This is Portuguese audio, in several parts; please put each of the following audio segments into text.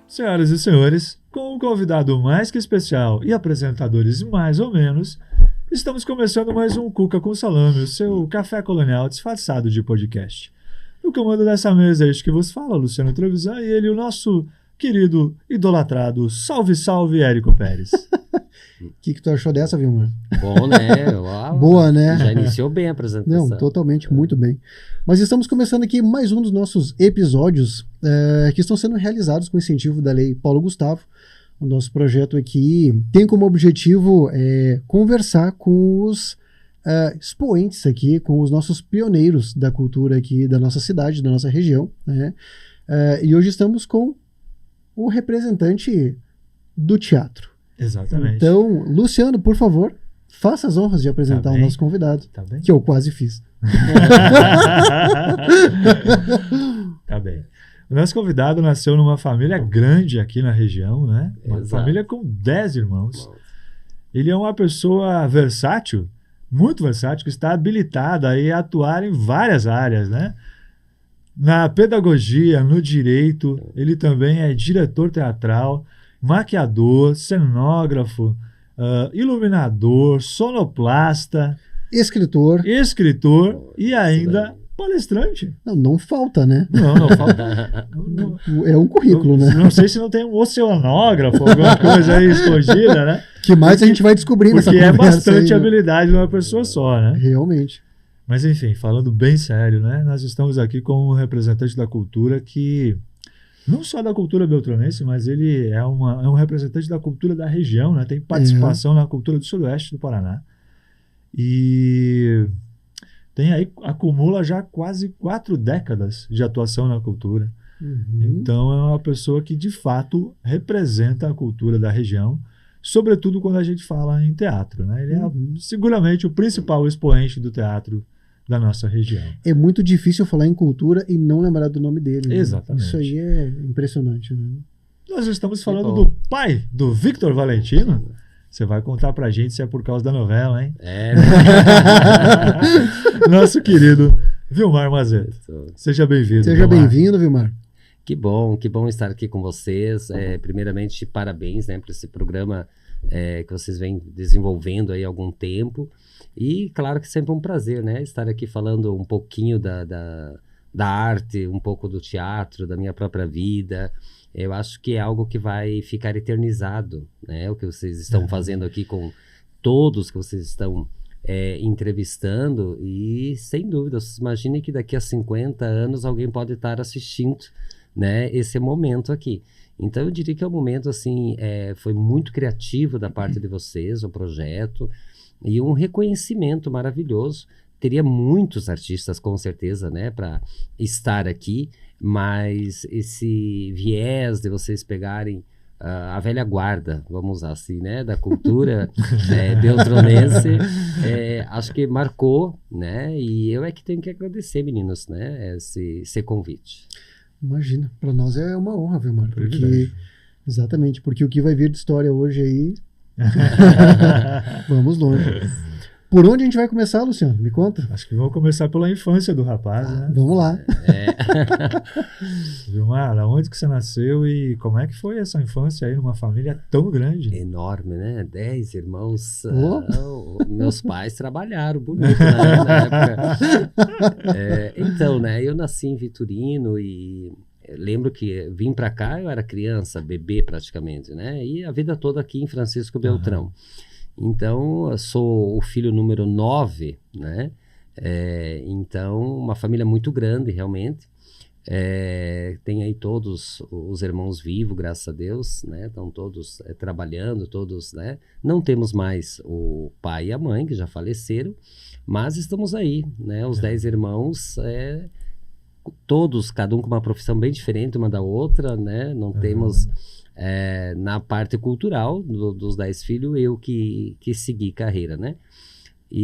Senhoras e senhores, com um convidado mais que especial e apresentadores mais ou menos, estamos começando mais um Cuca com Salame, o seu café colonial disfarçado de podcast. O comando dessa mesa é este que vos fala, Luciano Trevisan, e ele, o nosso querido, idolatrado, salve, salve, Érico Pérez. O que tu achou dessa, Vilmar? Bom, né? Uau, boa, né? Já iniciou bem a apresentação. Não, totalmente, muito bem. Mas estamos começando aqui mais um dos nossos episódios que estão sendo realizados com incentivo da Lei Paulo Gustavo. O nosso projeto aqui tem como objetivo conversar com os expoentes aqui, com os nossos pioneiros da cultura aqui da nossa cidade, da nossa região, né? E hoje estamos com o representante do teatro. Exatamente. Então, Luciano, por favor, faça as honras de apresentar o nosso convidado, que eu quase fiz. Tá bem. O nosso convidado nasceu numa família grande aqui na região, né? Uma Exato. família com 10 irmãos. Ele é uma pessoa versátil, muito versátil, que está habilitada a atuar em várias áreas, né? Na pedagogia, no direito, ele também é diretor teatral, maquiador, cenógrafo, iluminador, sonoplasta, escritor e ainda palestrante. Não falta, né? Não falta. É um currículo, né? Não sei se não tem um oceanógrafo, alguma coisa aí escondida, né? Que mais a gente vai descobrir nessa conversa. Porque é bastante aí, habilidade de uma pessoa só, né? Realmente. Mas enfim, falando bem sério, né? Nós estamos aqui com um representante da cultura que, não só da cultura beltranense, mas ele é um representante da cultura da região, né? Tem participação na cultura do sudoeste do Paraná. E acumula já quase 4 décadas de atuação na cultura. Então é uma pessoa que de fato representa a cultura da região, sobretudo quando a gente fala em teatro, né? Ele é seguramente o principal expoente do teatro da nossa região. É muito difícil falar em cultura e não lembrar do nome dele. Né? Exatamente. Isso aí é impressionante, né? Nós estamos falando do pai do Victor Valentino. Você vai contar pra gente se é por causa da novela, hein? É. Nosso querido Vilmar Mazeto. Seja bem-vindo. Seja bem-vindo, Vilmar. Que bom estar aqui com vocês. Primeiramente, parabéns, né, por esse programa que vocês vêm desenvolvendo aí há algum tempo. E claro que sempre um prazer, né, estar aqui falando um pouquinho da arte, um pouco do teatro, da minha própria vida. Eu acho que é algo que vai ficar eternizado, né? O que vocês estão fazendo aqui com todos que vocês estão entrevistando. E, sem dúvida, vocês imaginem que daqui a 50 anos alguém pode estar assistindo, né, esse momento aqui. Então, eu diria que é um momento, assim, foi muito criativo da parte de vocês, o projeto, e um reconhecimento maravilhoso. Teria muitos artistas, com certeza, né, para estar aqui, mas esse viés de vocês pegarem a velha guarda, vamos usar assim, né, da cultura beltranense, acho que marcou, né, e eu que tenho que agradecer, meninos, né, esse convite. Imagina, para nós é uma honra, Vilmar, exatamente, porque o que vai vir de história hoje aí, vamos longe. Por onde a gente vai começar, Luciano? Me conta. Acho que vamos começar pela infância do rapaz, né? Vamos lá. Vilmar, onde que você nasceu e como é que foi essa infância aí numa família tão grande? Enorme, né? 10 irmãos. Meus pais trabalharam bonito na época. Então, né? Eu nasci em Vitorino e lembro que vim para cá, eu era criança, bebê praticamente, né? E a vida toda aqui em Francisco Beltrão. Então, eu sou o filho número 9, né? Então, uma família muito grande, realmente. Tem aí todos os irmãos vivos, graças a Deus, né? Estão todos trabalhando, todos, né? Não temos mais o pai e a mãe, que já faleceram, mas estamos aí, né? Os 10 irmãos, todos, cada um com uma profissão bem diferente uma da outra, né? Não temos... na parte cultural dos 10 filhos, eu que segui carreira, né?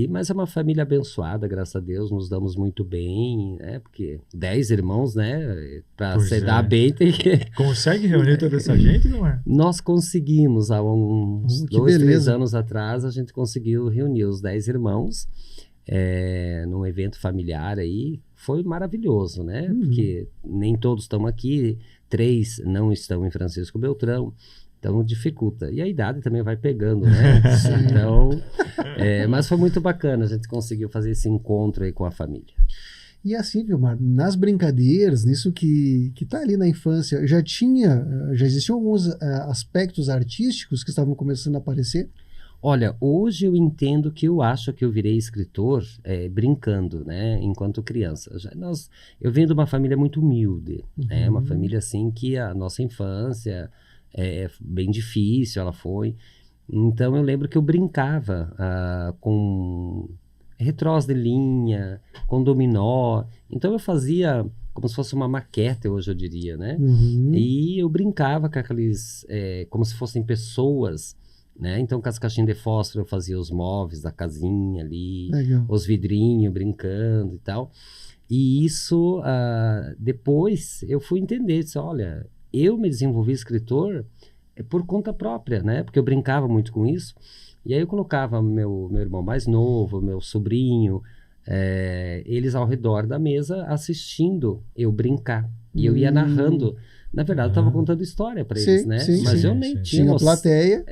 Mas é uma família abençoada, graças a Deus, nos damos muito bem, né? Porque 10 irmãos, né? Para Pois se dar é. bem tem que... Consegue reunir toda essa gente, não é? Nós conseguimos, há uns Que 2, 3 beleza. anos atrás, a gente conseguiu reunir os 10 irmãos num evento familiar aí. Foi maravilhoso, né? Porque nem todos estão aqui, 3 não estão em Francisco Beltrão, então dificulta. E a idade também vai pegando, né? Então, mas foi muito bacana, a gente conseguiu fazer esse encontro aí com a família. E assim, Vilmar, nas brincadeiras, nisso que tá ali na infância, já existiam alguns aspectos artísticos que estavam começando a aparecer? Olha, hoje eu entendo que eu acho que eu virei escritor brincando, né, enquanto criança. Eu venho de uma família muito humilde, né, uma família assim que a nossa infância é bem difícil, ela foi. Então eu lembro que eu brincava com retrós de linha, com dominó. Então eu fazia como se fosse uma maquete, hoje eu diria, né? E eu brincava com aqueles, como se fossem pessoas, né? Então, com as caixinhas de fósforo, eu fazia os móveis da casinha ali, Legal. os vidrinhos brincando e tal. E isso, depois, eu fui entender, disse, olha, eu me desenvolvi escritor por conta própria, né? Porque eu brincava muito com isso. E aí eu colocava meu irmão mais novo, meu sobrinho, eles ao redor da mesa assistindo eu brincar. E eu ia narrando. Na verdade, eu estava contando história para eles, né? Sim, mas sim, eu nem sim. tinha Tinha noção. plateia.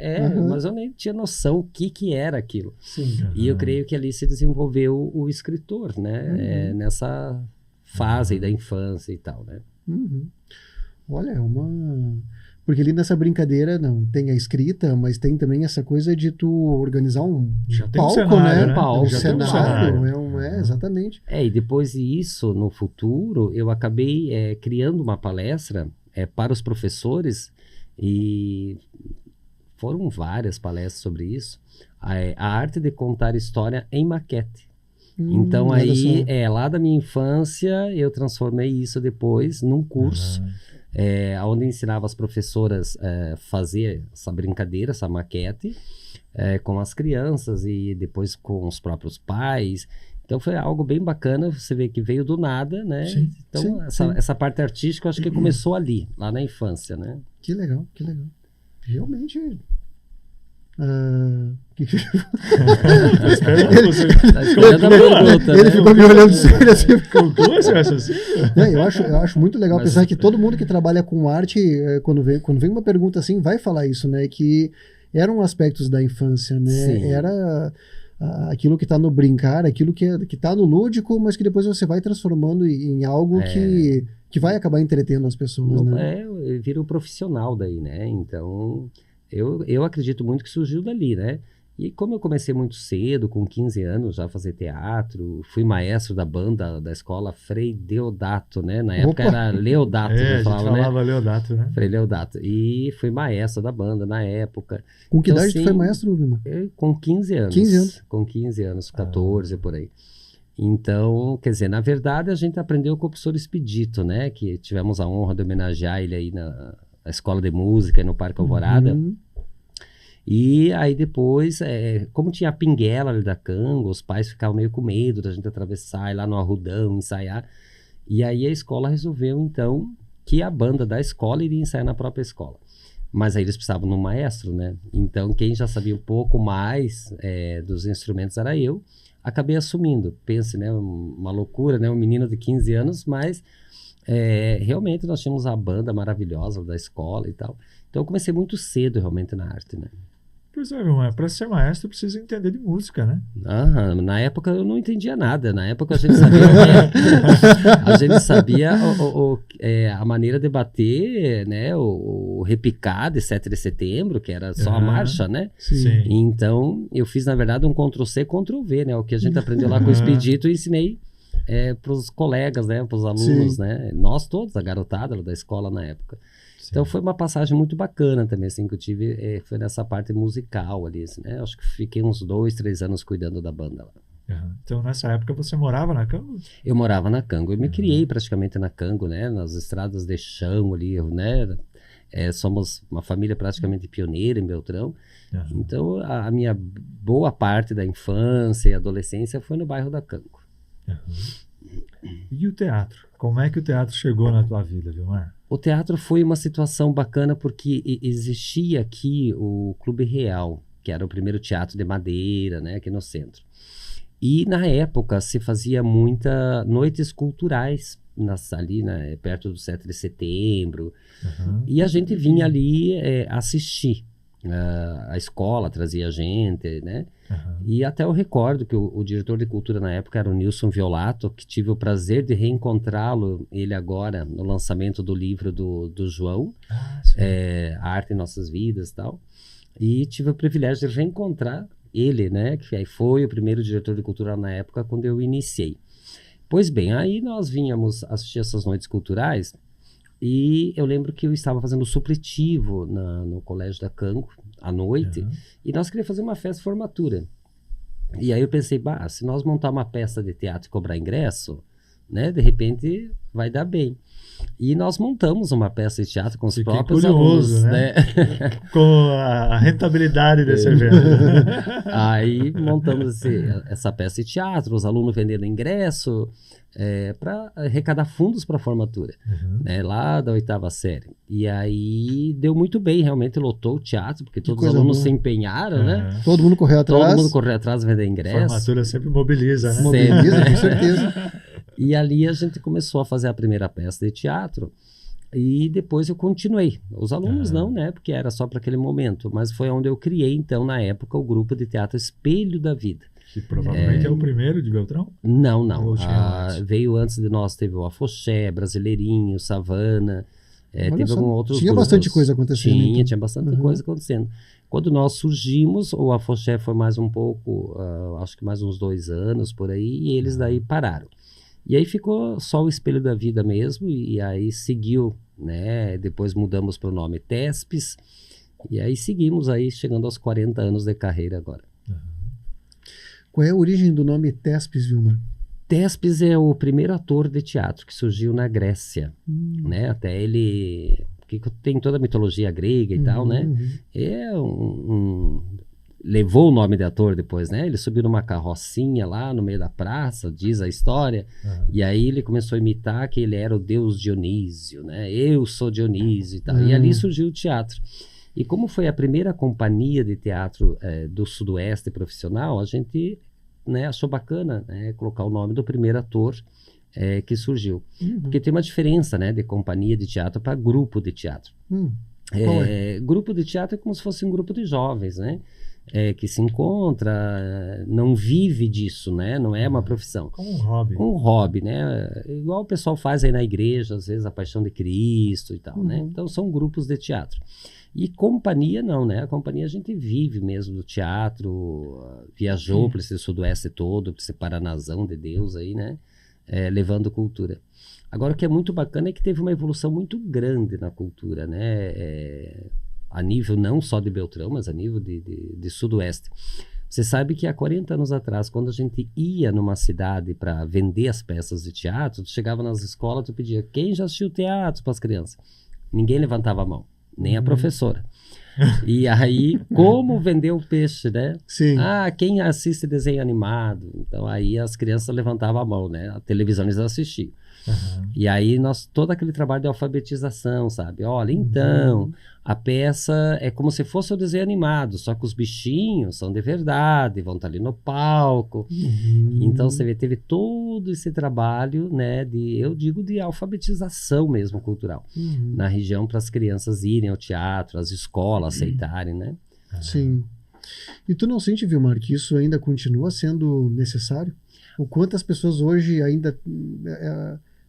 Mas eu nem tinha noção o que era aquilo. Sim. E eu creio que ali se desenvolveu o escritor, né? Nessa fase aí da infância e tal, né? Olha, é uma... Porque ali nessa brincadeira não tem a escrita, mas tem também essa coisa de tu organizar um Já tem um palco, cenário, né? Palco, Um já tem um cenário, cenário. exatamente. E depois disso, no futuro, eu acabei criando uma palestra para os professores e foram várias palestras sobre isso. A arte de contar história em maquete. Então olha aí, só. lá da minha infância, eu transformei isso depois num curso, onde ensinava as professoras a fazer essa brincadeira, essa maquete, com as crianças e depois com os próprios pais. Então foi algo bem bacana, você vê que veio do nada, né? Sim, então essa parte artística eu acho que começou ali, lá na infância, né? Que legal, que legal. Realmente... Tô esperando você. Tá esperando a pergunta, Ele né? ficou me olhando sério assim. Conclua esse raciocínio. Eu acho muito legal Mas- pensar que todo mundo que trabalha com arte, quando vem uma pergunta assim, vai falar isso, né? Que eram aspectos da infância, né? Sim. Era aquilo que está no brincar, aquilo que está no lúdico, mas que depois você vai transformando em algo que vai acabar entretendo as pessoas, né? Vira um profissional daí, né? Então, eu acredito muito que surgiu dali, né? E como eu comecei muito cedo, com 15 anos, já a fazer teatro, fui maestro da banda da escola Frei Deodato, né? Na época Opa! era Leodato, A já gente falava, né? falava Leodato, né? Frei Leodato. E fui maestro da banda na época. Com que Então, idade tu assim, foi maestro, Vilmar? Com 15 anos. 15 anos. Com 15 anos, 14 por aí. Então, quer dizer, na verdade a gente aprendeu com o professor Expedito, né? Que tivemos a honra de homenagear ele aí na Escola de Música, no Parque Alvorada. E aí depois, como tinha a pinguela ali da Canga, os pais ficavam meio com medo da gente atravessar, ir lá no Arrudão, ensaiar. E aí a escola resolveu, então, que a banda da escola iria ensaiar na própria escola. Mas aí eles precisavam de um maestro, né? Então, quem já sabia um pouco mais dos instrumentos era eu. Acabei assumindo. Pense, né? Uma loucura, né? Um menino de 15 anos, mas realmente nós tínhamos a banda maravilhosa da escola e tal. Então, eu comecei muito cedo, realmente, na arte, né? Pois é, irmão, para ser maestro precisa entender de música, né? Na época eu não entendia nada. Na época a gente sabia a gente sabia a maneira de bater, né? O repicar de 7 de setembro, que era só a marcha, né? Sim. Então eu fiz, na verdade, um Ctrl-C, Ctrl-V, né? O que a gente aprendeu lá com o Expedito, eu ensinei para os colegas, né? Para os alunos, né? Nós todos, a garotada da escola na época. Então foi uma passagem muito bacana também, assim, que eu tive, foi nessa parte musical ali, assim, né? Acho que fiquei uns 2, 3 anos cuidando da banda lá. Então nessa época você morava na Cango? Eu morava na Cango, eu me criei praticamente na Cango, né? Nas estradas de chão ali, né? somos uma família praticamente pioneira em Beltrão. Uhum. Então, a minha boa parte da infância e adolescência foi no bairro da Canco. Uhum. E o teatro? Como é que o teatro chegou na tua vida, Vilmar? O teatro foi uma situação bacana porque existia aqui o Clube Real, que era o primeiro teatro de madeira, né, aqui no centro. E na época se fazia muitas noites culturais ali, né, perto do 7 de setembro. Uhum. E a gente vinha ali assistir. A escola trazia gente, né? Uhum. E até eu recordo que o diretor de cultura na época era o Nilson Violato, que tive o prazer de reencontrá-lo, ele agora, no lançamento do livro do João, Sim. A Arte em Nossas Vidas e tal. E tive o privilégio de reencontrar ele, né? Que aí foi o primeiro diretor de cultura na época, quando eu iniciei. Pois bem, aí nós vínhamos assistir essas noites culturais. E eu lembro que eu estava fazendo supletivo no Colégio da Canco, à noite, e nós queríamos fazer uma festa de formatura. E aí eu pensei, se nós montar uma peça de teatro e cobrar ingresso, né, de repente vai dar bem. E nós montamos uma peça de teatro com os próprios alunos, né? Com a rentabilidade desse evento. Aí montamos essa peça de teatro, os alunos vendendo ingresso, para arrecadar fundos para a formatura, né, lá da 8ª série. E aí deu muito bem, realmente lotou o teatro, porque todos os alunos se empenharam, né? Todo mundo correu atrás. Todo mundo correu atrás vender ingresso. A formatura sempre mobiliza, né? Mobiliza, com certeza. E ali a gente começou a fazer a primeira peça de teatro e depois eu continuei. Os alunos não, né? Porque era só para aquele momento. Mas foi onde eu criei, então, na época, o grupo de teatro Espelho da Vida. Que provavelmente é o primeiro de Beltrão? Não. Veio antes de nós, teve o Afoxé, Brasileirinho, Savana. Teve alguns outros Tinha grupos. bastante coisa acontecendo. Tinha bastante coisa acontecendo. Quando nós surgimos, o Afoxé foi mais um pouco, acho que mais uns 2 anos por aí, e eles daí pararam. E aí ficou só o Espelho da Vida mesmo, e aí seguiu, né? Depois mudamos para o nome Tespes, e aí seguimos aí, chegando aos 40 anos de carreira agora. Qual é a origem do nome Tespes, Vilmar? Tespes é o primeiro ator de teatro que surgiu na Grécia, né? Até ele, que tem toda a mitologia grega e tal, né? Levou o nome de ator depois, né? Ele subiu numa carrocinha lá no meio da praça, diz a história, e aí ele começou a imitar que ele era o deus Dionísio, né? Eu sou Dionísio e tal. E ali surgiu o teatro. E como foi a primeira companhia de teatro do Sudoeste profissional, a gente, né, achou bacana, né, colocar o nome do primeiro ator que surgiu. Porque tem uma diferença, né, de companhia de teatro para grupo de teatro. Grupo de teatro é como se fosse um grupo de jovens, né? Que se encontra, não vive disso, né? Não é uma profissão. Como um hobby. Um hobby, né? Igual o pessoal faz aí na igreja, às vezes a Paixão de Cristo e tal, né? Então são grupos de teatro. E companhia não, né? A companhia a gente vive mesmo do teatro, viajou para esse sudoeste todo, para esse Paranazão de Deus aí, né? Levando cultura. Agora o que é muito bacana é que teve uma evolução muito grande na cultura, né? A nível não só de Beltrão, mas a nível de Sudoeste. Você sabe que há 40 anos atrás, quando a gente ia numa cidade para vender as peças de teatro, tu chegava nas escolas, tu pedia, quem já assistiu teatro para as crianças? Ninguém levantava a mão, nem a professora. E aí, como vender o peixe, né? Sim. Quem assiste desenho animado? Então aí as crianças levantavam a mão, né? A televisão eles assistiam. E aí todo aquele trabalho de alfabetização, sabe? Olha, então, a peça é como se fosse o desenho animado, só que os bichinhos são de verdade, vão estar ali no palco. Então, você vê, teve todo esse trabalho, né, eu digo de alfabetização mesmo cultural, na região para as crianças irem ao teatro, as escolas aceitarem, né? Sim. E tu não sente, Vilmar, que isso ainda continua sendo necessário? O quanto as pessoas hoje ainda...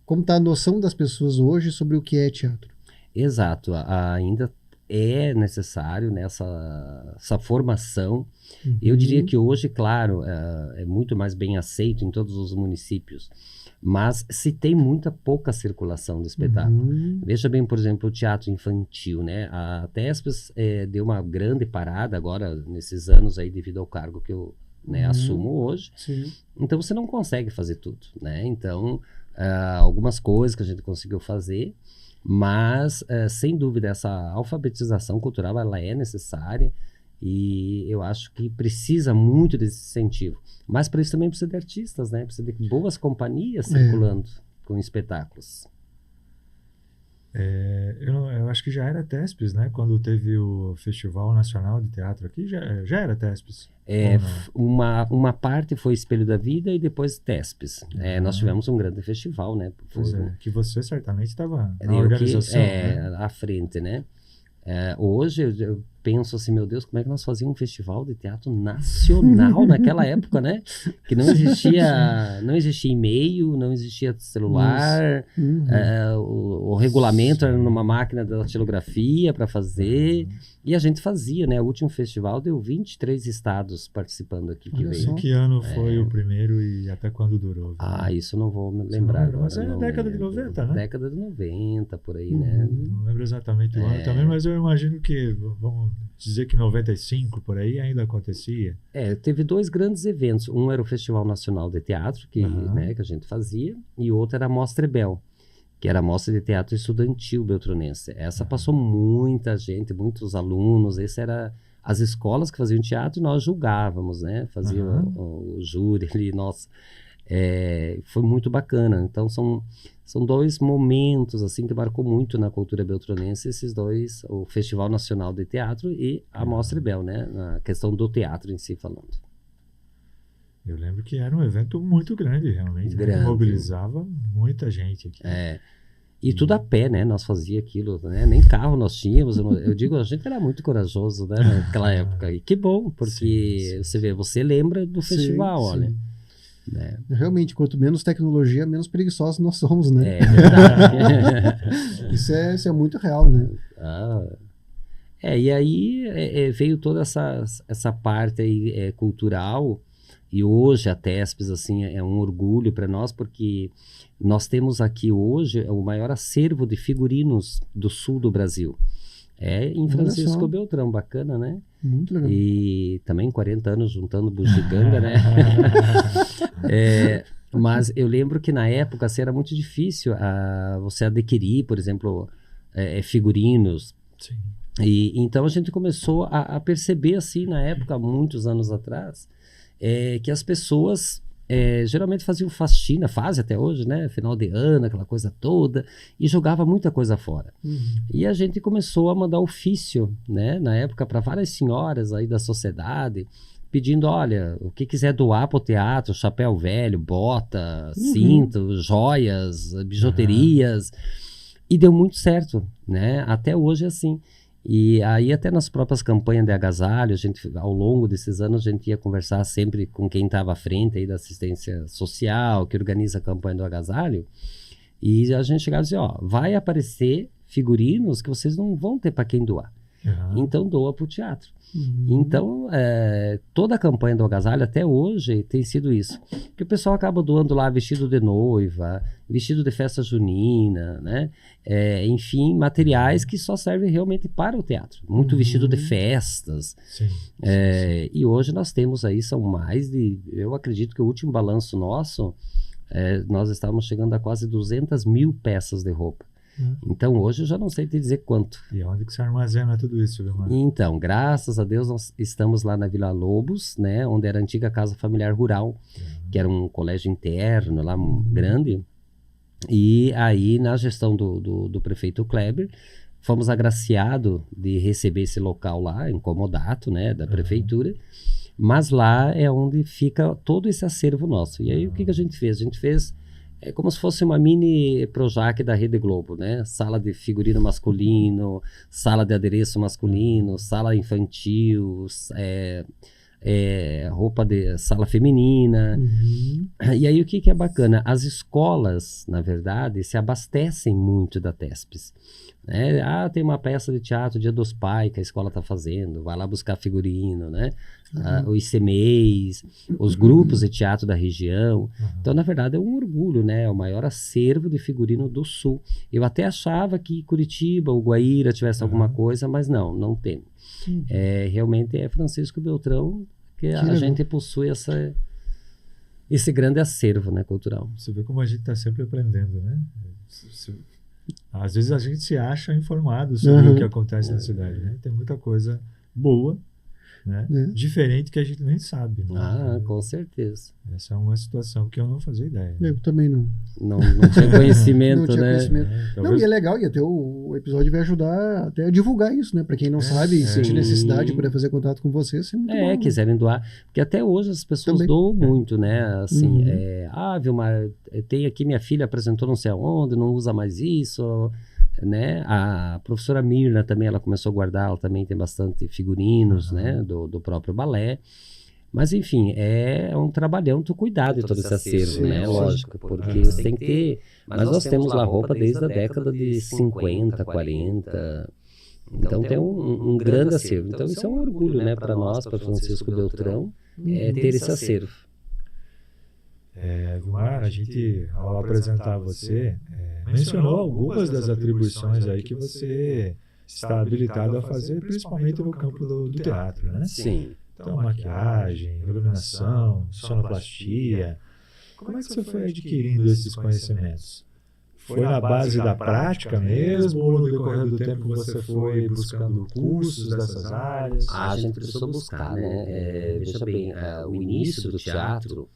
Como está a noção das pessoas hoje sobre o que é teatro? Exato, ainda é necessário, né, essa formação. Eu diria que hoje, claro, é muito mais bem aceito em todos os municípios, mas se tem pouca circulação de espetáculo. Veja bem, por exemplo, o teatro infantil, né? A Tespes deu uma grande parada agora, nesses anos aí, devido ao cargo que eu assumo hoje. Sim. Então, você não consegue fazer tudo, né? Então... algumas coisas que a gente conseguiu fazer, Mas, sem dúvida, essa alfabetização cultural ela é necessária e eu acho que precisa muito desse incentivo. Mas para isso também precisa de artistas, né? Precisa de boas companhias circulando com espetáculos. Eu acho que já era TESPES, né? Quando teve o Festival Nacional de Teatro aqui, já era TESPES. Uma parte foi Espelho da Vida e depois TESPES. Nós tivemos um grande festival, né? Que você certamente estava na organização. Né? À frente, né? Hoje eu penso assim, meu Deus, como é que nós fazíamos um festival de teatro nacional naquela época, né? Que não existia e-mail, não existia celular, o regulamento era numa máquina da datilografia para fazer, e a gente fazia, né? O último festival deu 23 estados participando aqui que veio. Que ano foi o primeiro e até quando durou? Isso não vou me lembrar agora. Mas é década de 90, né? Década de 90, por aí, né? Não lembro exatamente o ano também, mas eu imagino que, vamos dizer que 95, por aí, ainda acontecia. Teve 2 grandes eventos. Um era o Festival Nacional de Teatro, que a gente fazia, e o outro era a Mostra Ebel, que era a Mostra de Teatro Estudantil Beltronense. Essa passou muita gente, muitos alunos, esse era as escolas que faziam teatro e nós julgávamos, né? Fazia o júri ali, nossa. Foi muito bacana. Então são 2 momentos assim que marcou muito na cultura beltronense, esses 2, o Festival Nacional de Teatro e a Mostra Ebel, né? Na questão do teatro em si falando. Eu lembro que era um evento muito grande, realmente. Grande. Né? Mobilizava muita gente aqui. E tudo a pé, né? Nós fazia aquilo, né? Nem carro nós tínhamos. Eu digo, a gente era muito corajoso, né? Naquela época. E que bom, porque você lembra do festival, olha. Realmente, quanto menos tecnologia, menos preguiçosos nós somos, né? É verdade. Isso é muito real, né? E aí veio toda essa parte aí, cultural, e hoje a TESPES assim, é um orgulho para nós, porque nós temos aqui hoje o maior acervo de figurinos do sul do Brasil. Em Francisco Beltrão, bacana, né? Muito legal. E também 40 anos juntando bugiganga, né? Mas eu lembro que na época assim, era muito difícil você adquirir, por exemplo, figurinos. Sim. E então a gente começou a perceber assim, na época, muitos anos atrás, que as pessoas geralmente faziam faxina, fazem até hoje, né? Final de ano, aquela coisa toda, e jogava muita coisa fora. E a gente começou a mandar ofício, né? Na época, para várias senhoras aí da sociedade, pedindo, olha, o que quiser doar para o teatro, chapéu velho, bota, cinto, joias, bijuterias, e deu muito certo, né? Até hoje é assim. E aí até nas próprias campanhas de agasalho, ao longo desses anos, a gente ia conversar sempre com quem estava à frente aí da assistência social, que organiza a campanha do agasalho, e a gente chegava e dizia, vai aparecer figurinos que vocês não vão ter para quem doar. Então doa para o teatro. Então, toda a campanha do agasalho até hoje tem sido isso. Que o pessoal acaba doando lá vestido de noiva, vestido de festa junina, né? Enfim, materiais que só servem realmente para o teatro. Muito vestido de festas. Sim. E hoje nós temos aí, são mais de... Eu acredito que o último balanço nosso, nós estávamos chegando a quase 200 mil peças de roupa. Então, hoje eu já não sei te dizer quanto. E onde que você armazena tudo isso, viu, Marcos? Então, graças a Deus, nós estamos lá na Vila Lobos, né? Onde era a antiga Casa Familiar Rural, que era um colégio interno lá grande. E aí, na gestão do prefeito Kleber, fomos agraciados de receber esse local lá, em comodato, né? Da prefeitura. Mas lá é onde fica todo esse acervo nosso. E aí, o que a gente fez? A gente fez... como se fosse uma mini Projac da Rede Globo, né? Sala de figurino masculino, sala de adereço masculino, sala infantil, roupa de sala feminina. E aí o que é bacana? As escolas, na verdade, se abastecem muito da TESPES. Tem uma peça de teatro, Dia dos Pais, que a escola está fazendo, vai lá buscar figurino, né? Os ICMEIs, os grupos de teatro da região. Então, na verdade, é um orgulho, né? É o maior acervo de figurino do Sul. Eu até achava que Curitiba, o Guaíra tivesse alguma coisa, mas não tem. Realmente é Francisco Beltrão que a gente possui esse grande acervo, né, cultural. Você vê como a gente está sempre aprendendo, né? Às vezes a gente se acha informado sobre o que acontece na cidade, né? Tem muita coisa boa, né? Diferente que a gente nem sabe. Né? Com certeza. Essa é uma situação que eu não fazia ideia. Eu também não. Não tinha conhecimento, Não tinha né? conhecimento. Talvez... E é legal, e até o episódio vai ajudar até a divulgar isso, né? Para quem não sabe, sentir necessidade de poder fazer contato com você, isso é muito bom. Quiserem doar. Porque até hoje as pessoas doam muito, né? Assim, Vilmar, tem aqui minha filha apresentou não sei aonde, não usa mais isso, né? A professora Mirna também, ela começou a guardar, ela também tem bastante figurinos, né? Do próprio balé. Mas, enfim, é um trabalhão tu cuidar de todo esse acervo, né? Lógico, porque você tem que ter... Mas nós temos lá roupa desde a década de 50, 40... Então tem um grande acervo. Então isso é um orgulho, né? Para nós, para Francisco Beltrão, ter esse acervo. Vilmar, a gente, ao apresentar você, mencionou algumas das atribuições aí que você está habilitado a fazer, principalmente no campo do teatro, né? Sim. Então, maquiagem, iluminação, sonoplastia. Como é que você foi adquirindo esses conhecimentos? Foi na base da prática mesmo, ou no decorrer do tempo você foi buscando cursos dessas áreas? A gente precisou buscar, né? Veja bem, o início do teatro,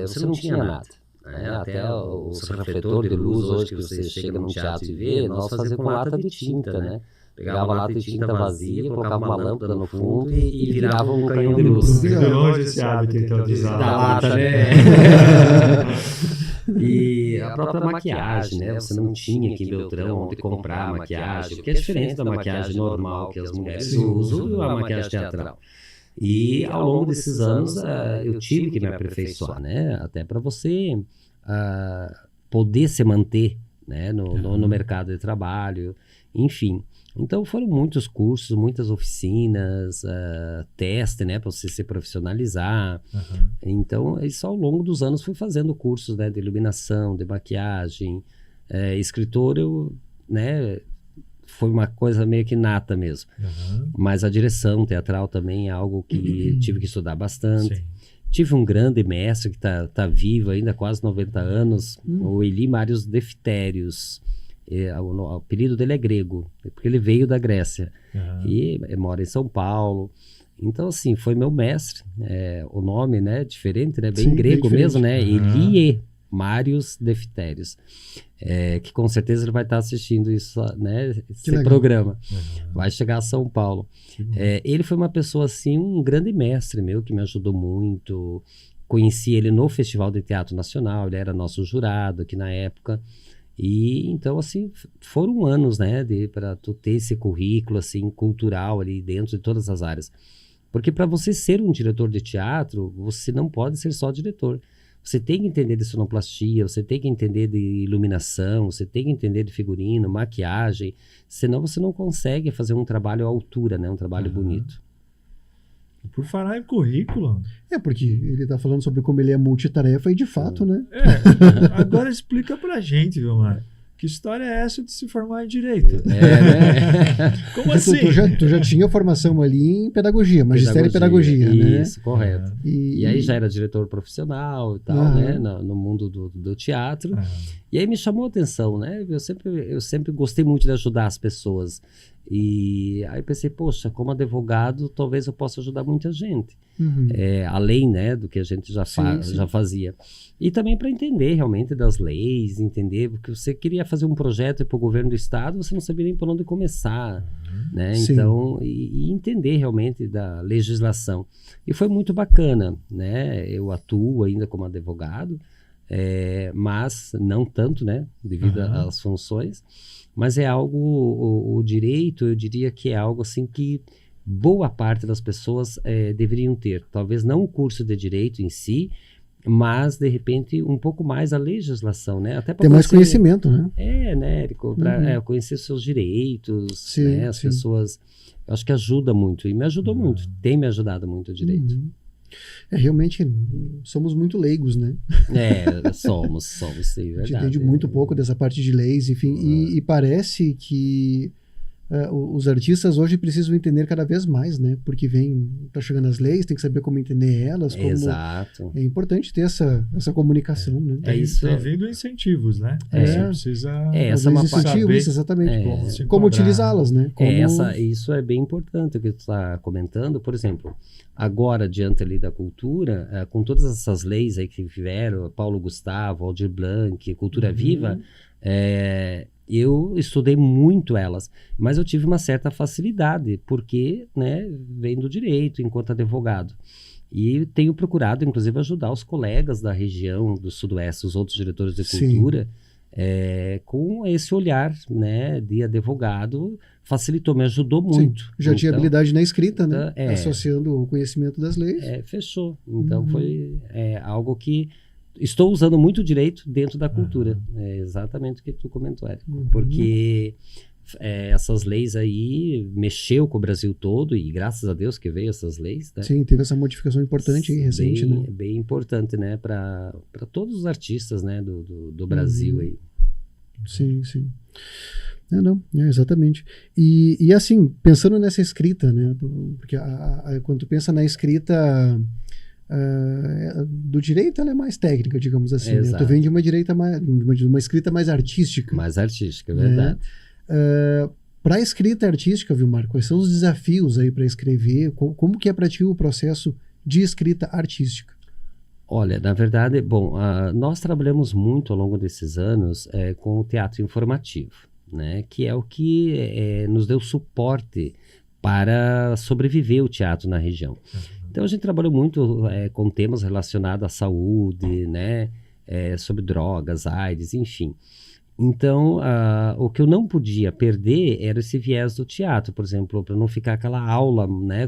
você não tinha nada. Né? Até os refletores de luz hoje que você chega num teatro e vê, nós fazíamos com lata de tinta, né? Pegava uma lata de tinta vazia, colocava uma lâmpada no fundo e virava um canhão de luz. De longe esse hábito, então, de usar da lata, né? E a própria maquiagem, né? Você não tinha aqui em Beltrão onde comprar maquiagem, porque é diferente da maquiagem normal que as mulheres usam e a maquiagem teatral. E ao longo desses anos eu tive que me aperfeiçoar, né? Até para você poder se manter, né? no mercado de trabalho, enfim. Então foram muitos cursos, muitas oficinas, teste, né, para você se profissionalizar. Então isso ao longo dos anos fui fazendo cursos, né, de iluminação, de maquiagem, escritor, né, foi uma coisa meio que nata mesmo. Mas a direção teatral também é algo que tive que estudar bastante. Sim. Tive um grande mestre que tá vivo ainda, quase 90 anos, o Eli Marius Deftérios. O apelido dele é grego, porque ele veio da Grécia e mora em São Paulo. Então, assim, foi meu mestre. O nome, né, diferente, né, bem grego mesmo, né? Elie Marius Deftérios. Que com certeza ele vai estar assistindo isso, né, esse programa. Vai chegar a São Paulo. Ele foi uma pessoa, assim, um grande mestre meu, que me ajudou muito. Conheci ele no Festival de Teatro Nacional, ele era nosso jurado aqui na época. E então, assim, foram anos, né, para tu ter esse currículo, assim, cultural ali dentro de todas as áreas. Porque para você ser um diretor de teatro, você não pode ser só diretor. Você tem que entender de sonoplastia, você tem que entender de iluminação, você tem que entender de figurino, maquiagem, senão você não consegue fazer um trabalho à altura, né, um trabalho bonito. Por falar em currículo... porque ele está falando sobre como ele é multitarefa e de fato, né? Agora explica pra gente, Vilmar. Que história é essa de se formar em Direito? Né? Como assim? Tu já tinha formação ali em pedagogia, magistério e pedagogia, né? Isso, correto. E aí já era diretor profissional e tal, né? No mundo do teatro. E aí me chamou a atenção, né? Eu sempre gostei muito de ajudar as pessoas. E aí pensei, poxa, como advogado, talvez eu possa ajudar muita gente. Além, né, do que a gente já fazia. E também para entender realmente das leis, entender, porque você queria fazer um projeto para o governo do estado, você não sabia nem por onde começar, né? Então, e entender realmente da legislação. E foi muito bacana, né? Eu atuo ainda como advogado, mas não tanto, né, devido às funções. Mas é algo, o direito, eu diria que é algo assim que boa parte das pessoas deveriam ter. Talvez não o curso de direito em si, mas de repente um pouco mais a legislação, né? Até ter mais conhecimento, né? Né, Érico? Para conhecer seus direitos, né? As pessoas, eu acho que ajuda muito, e me ajudou muito, tem me ajudado muito o direito. Realmente somos muito leigos, né? Somos, sim, verdade. A gente entende muito pouco dessa parte de leis, enfim, e parece que os artistas hoje precisam entender cada vez mais, né? Porque tá chegando as leis, tem que saber como entender elas. Exato. É importante ter essa comunicação, né? É isso. Tem vindo incentivos, né? É. Você precisa Essa é uma incentivo, isso, exatamente. Como utilizá-las, né? Isso é bem importante o que tu está comentando. Por exemplo, agora, diante ali da cultura, com todas essas leis aí que vieram, Paulo Gustavo, Aldir Blanc, Cultura Viva, eu estudei muito elas, mas eu tive uma certa facilidade, porque, né, venho do direito enquanto advogado. E tenho procurado, inclusive, ajudar os colegas da região do Sudoeste, os outros diretores de cultura, com esse olhar, né, de advogado, facilitou, me ajudou muito. Sim, já tinha habilidade na escrita, né? Então, associando o conhecimento das leis. Fechou. Então foi algo que estou usando muito direito dentro da cultura. É exatamente o que tu comentou, Érico. Porque essas leis aí mexeu com o Brasil todo e graças a Deus que veio essas leis, né? Sim, teve essa modificação importante aí, recente, né? Bem importante, né? Para todos os artistas, né? Do Brasil aí. Sim, sim. Exatamente. E assim, pensando nessa escrita, né? Porque quando tu pensa na escrita do direito, ela é mais técnica, digamos assim. Né? Tu vem de uma escrita mais artística. Mais artística, é verdade. Para a escrita artística, Vilmar, quais são os desafios aí para escrever? Como que é para ti o processo de escrita artística? Olha, na verdade, nós trabalhamos muito ao longo desses anos com o teatro informativo, né? Que é o que nos deu suporte para sobreviver o teatro na região. Então a gente trabalhou muito com temas relacionados à saúde, né? Sobre drogas, AIDS, enfim. Então, o que eu não podia perder era esse viés do teatro, por exemplo, para não ficar aquela aula, né?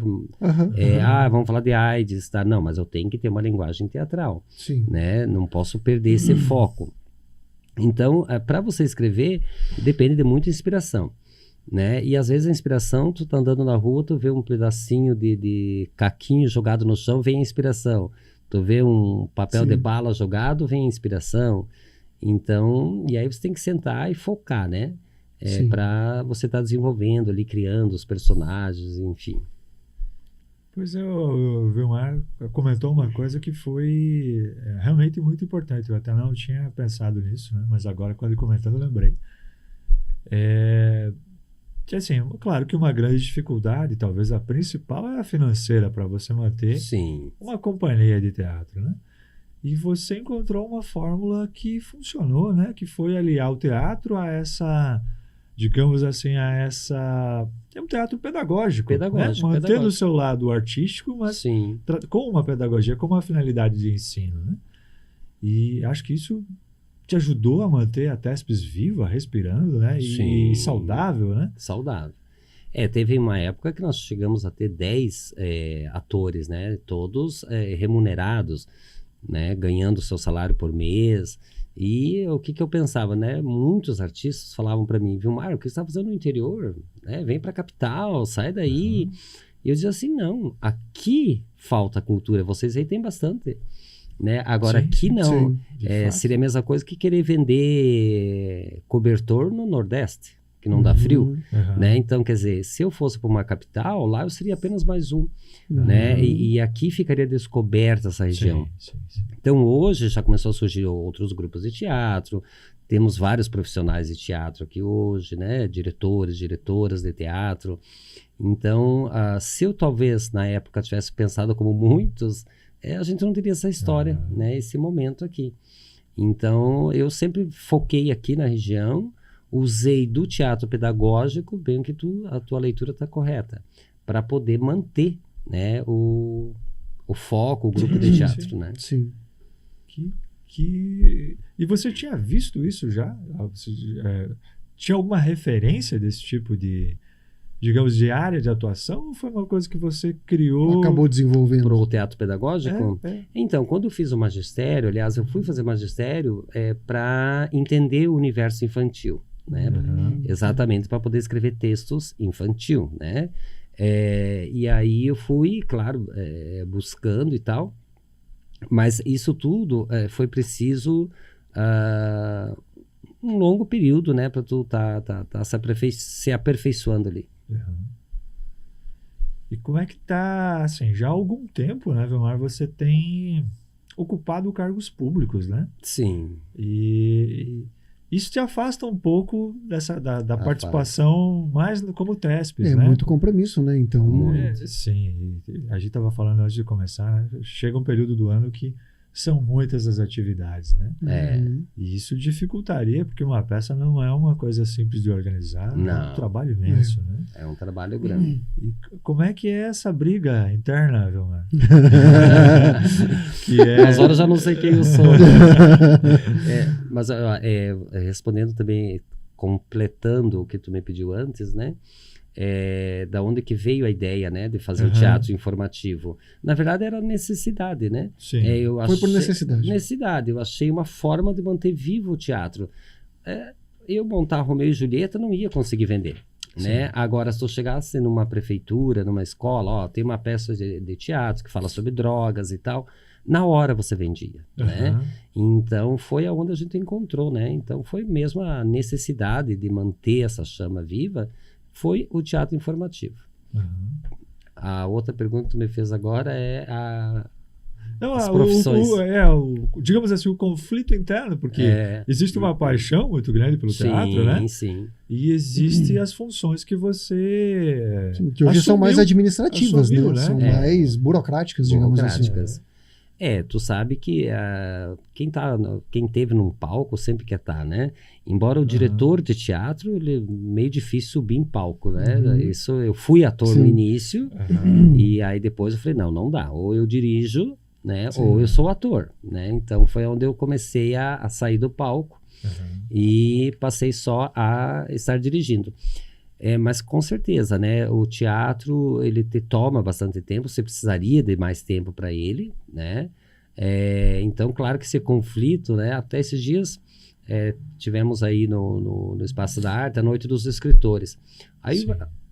Vamos falar de AIDS, tá? Não, mas eu tenho que ter uma linguagem teatral, Sim. né? Não posso perder esse foco. Então, para você escrever, depende de muita inspiração, né? E às vezes a inspiração, tu tá andando na rua, tu vê um pedacinho de caquinho jogado no chão, vem a inspiração. Tu vê um papel de bala jogado, vem a inspiração. Então, e aí você tem que sentar e focar, né? Para você estar desenvolvendo ali, criando os personagens, enfim. Pois o Vilmar comentou uma coisa que foi realmente muito importante. Eu até não tinha pensado nisso, né? Mas agora, quando ele comentou, eu lembrei. Que, assim, claro que uma grande dificuldade, talvez a principal, é a financeira para você manter uma companhia de teatro, né? E você encontrou uma fórmula que funcionou, né? Que foi aliar o teatro a essa, digamos assim, é um teatro pedagógico, né? Mantendo o seu lado artístico, mas com uma pedagogia, com uma finalidade de ensino, né? E acho que isso te ajudou a manter a Thespes viva, respirando, né? E saudável, né? Saudável. Teve uma época que nós chegamos a ter 10 atores, né? Todos remunerados, né, ganhando seu salário por mês. E o que eu pensava, né? Muitos artistas falavam para mim, Vilmar, o que você está fazendo no interior? Vem para a capital, sai daí. E eu dizia assim, não, aqui falta cultura, vocês aí tem bastante, né? Agora aqui não. Seria a mesma coisa que querer vender cobertor no Nordeste, que não dá frio, né? Então, quer dizer, se eu fosse para uma capital, lá eu seria apenas mais um, né? E aqui ficaria descoberta essa região. Sim. Então, hoje já começou a surgir outros grupos de teatro, temos vários profissionais de teatro aqui hoje, né? Diretores, diretoras de teatro. Então, se eu talvez na época tivesse pensado como muitos, a gente não teria essa história, né? Esse momento aqui. Então, eu sempre foquei aqui na região, usei do teatro pedagógico, bem que a tua leitura está correta, para poder manter, né, o foco, o grupo de teatro, né? Sim. E você tinha visto isso já? Tinha alguma referência desse tipo de, digamos, de área de atuação? Ou foi uma coisa que você criou? Acabou desenvolvendo. Para o teatro pedagógico? Então, quando eu fiz o magistério, aliás, eu fui fazer magistério para entender o universo infantil, né? Exatamente, para poder escrever textos infantil, né? E aí eu fui, claro, buscando e tal, mas isso tudo foi preciso um longo período, né, para tu tá se aperfeiçoando ali. Uhum. E como é que tá, assim, já há algum tempo, né, Vilmar, você tem ocupado cargos públicos, né? Sim. E isso te afasta um pouco da Afasta. participação mais como TESPES, É né? muito compromisso, né? Então, Sim, a gente estava falando antes de começar, né? Chega um período do ano que são muitas as atividades, né? E isso dificultaria, porque uma peça não é uma coisa simples de organizar, é um Não. trabalho imenso, né? É um trabalho grande. E como é que é essa briga interna, Vilmar? Nas horas já não sei quem eu sou. Mas respondendo também, completando o que tu me pediu antes, né? Da onde que veio a ideia, né, de fazer o teatro informativo? Na verdade era necessidade, né? Sim. Foi por necessidade. Necessidade. Eu achei uma forma de manter vivo o teatro. Eu montar Romeu e Julieta não ia conseguir vender, né? Agora, se eu chegasse numa prefeitura, numa escola, tem uma peça de teatro que fala sobre drogas e tal, na hora você vendia, né? Então foi aonde a gente encontrou, né? Então foi mesmo a necessidade de manter essa chama viva, foi o teatro informativo. A outra pergunta que tu me fez agora é as profissões. Digamos assim, o conflito interno, porque existe uma paixão muito grande pelo teatro, né? Sim. E existem as funções que você que hoje são mais administrativas, assumiu, né? São mais burocráticas, digamos assim. Tu sabe que quem teve num palco sempre quer estar, né? Embora o diretor de teatro, ele é meio difícil subir em palco, né? Isso, eu fui ator no início, e aí depois eu falei, não dá. Ou eu dirijo, né? Ou eu sou ator, né? Então foi onde eu comecei a sair do palco e passei só a estar dirigindo. Mas com certeza, né? O teatro, ele te toma bastante tempo, você precisaria de mais tempo para ele, né? Então, claro que esse conflito, né? Até esses dias, tivemos aí no Espaço da Arte a Noite dos Escritores. Aí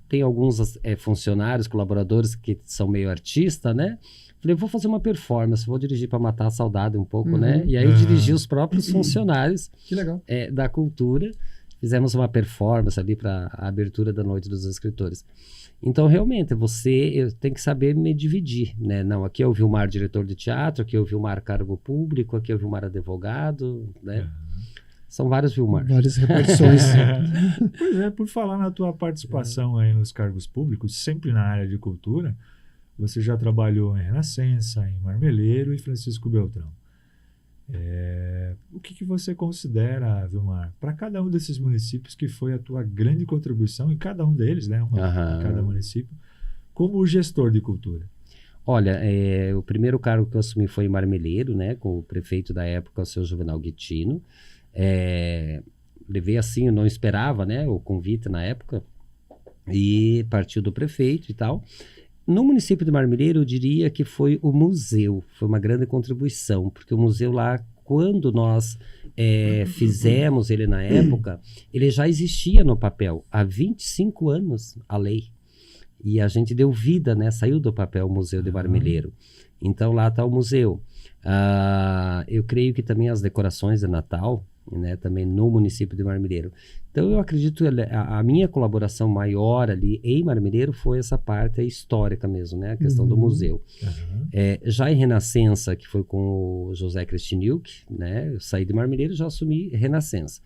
tem alguns funcionários, colaboradores que são meio artista, né? Falei, vou fazer uma performance, vou dirigir para matar a saudade um pouco, né? E aí eu dirigi os próprios funcionários que legal. Da cultura. Fizemos uma performance ali para a abertura da Noite dos Escritores. Então, realmente, eu tem que saber me dividir, né? Não, aqui é o Vilmar, diretor de teatro, aqui é o Vilmar, cargo público, aqui é o Vilmar, advogado, né? São vários Vilmar. Várias repartições. Pois é, por falar na tua participação aí nos cargos públicos, sempre na área de cultura, você já trabalhou em Renascença, em Marmeleiro e Francisco Beltrão. O que você considera, Vilmar, para cada um desses municípios que foi a tua grande contribuição, em cada um deles, né, em cada município, como gestor de cultura? Olha, o primeiro cargo que eu assumi foi em Marmeleiro, né, com o prefeito da época, o seu Juvenal Guittino. Levei assim, eu não esperava, né, o convite na época, e partiu do prefeito e tal. No município de Marmeleiro, eu diria que foi o museu, foi uma grande contribuição, porque o museu lá, quando nós fizemos ele na época, ele já existia no papel, há 25 anos a lei, e a gente deu vida, né? Saiu do papel o Museu de Marmeleiro. Então lá está o museu. Eu creio que também as decorações de Natal, né, também no município de Marmeleiro. Então eu acredito que a minha colaboração maior ali em Marmeleiro foi essa parte histórica mesmo, né, a questão do museu. Já em Renascença, que foi com o José Cristinilk, né, eu saí de Marmeleiro e já assumi Renascença.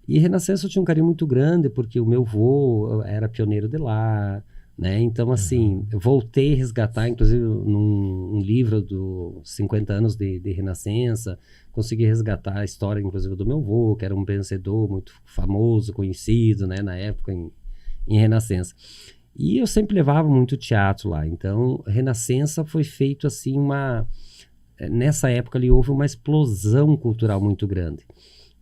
E Renascença eu tinha um carinho muito grande porque o meu avô era pioneiro de lá, né? Então, assim, eu voltei a resgatar, inclusive, num livro dos 50 anos de Renascença, consegui resgatar a história, inclusive, do meu avô, que era um vencedor muito famoso, conhecido, né, na época, em Renascença. E eu sempre levava muito teatro lá. Então, Renascença foi feito, assim, nessa época ali houve uma explosão cultural muito grande,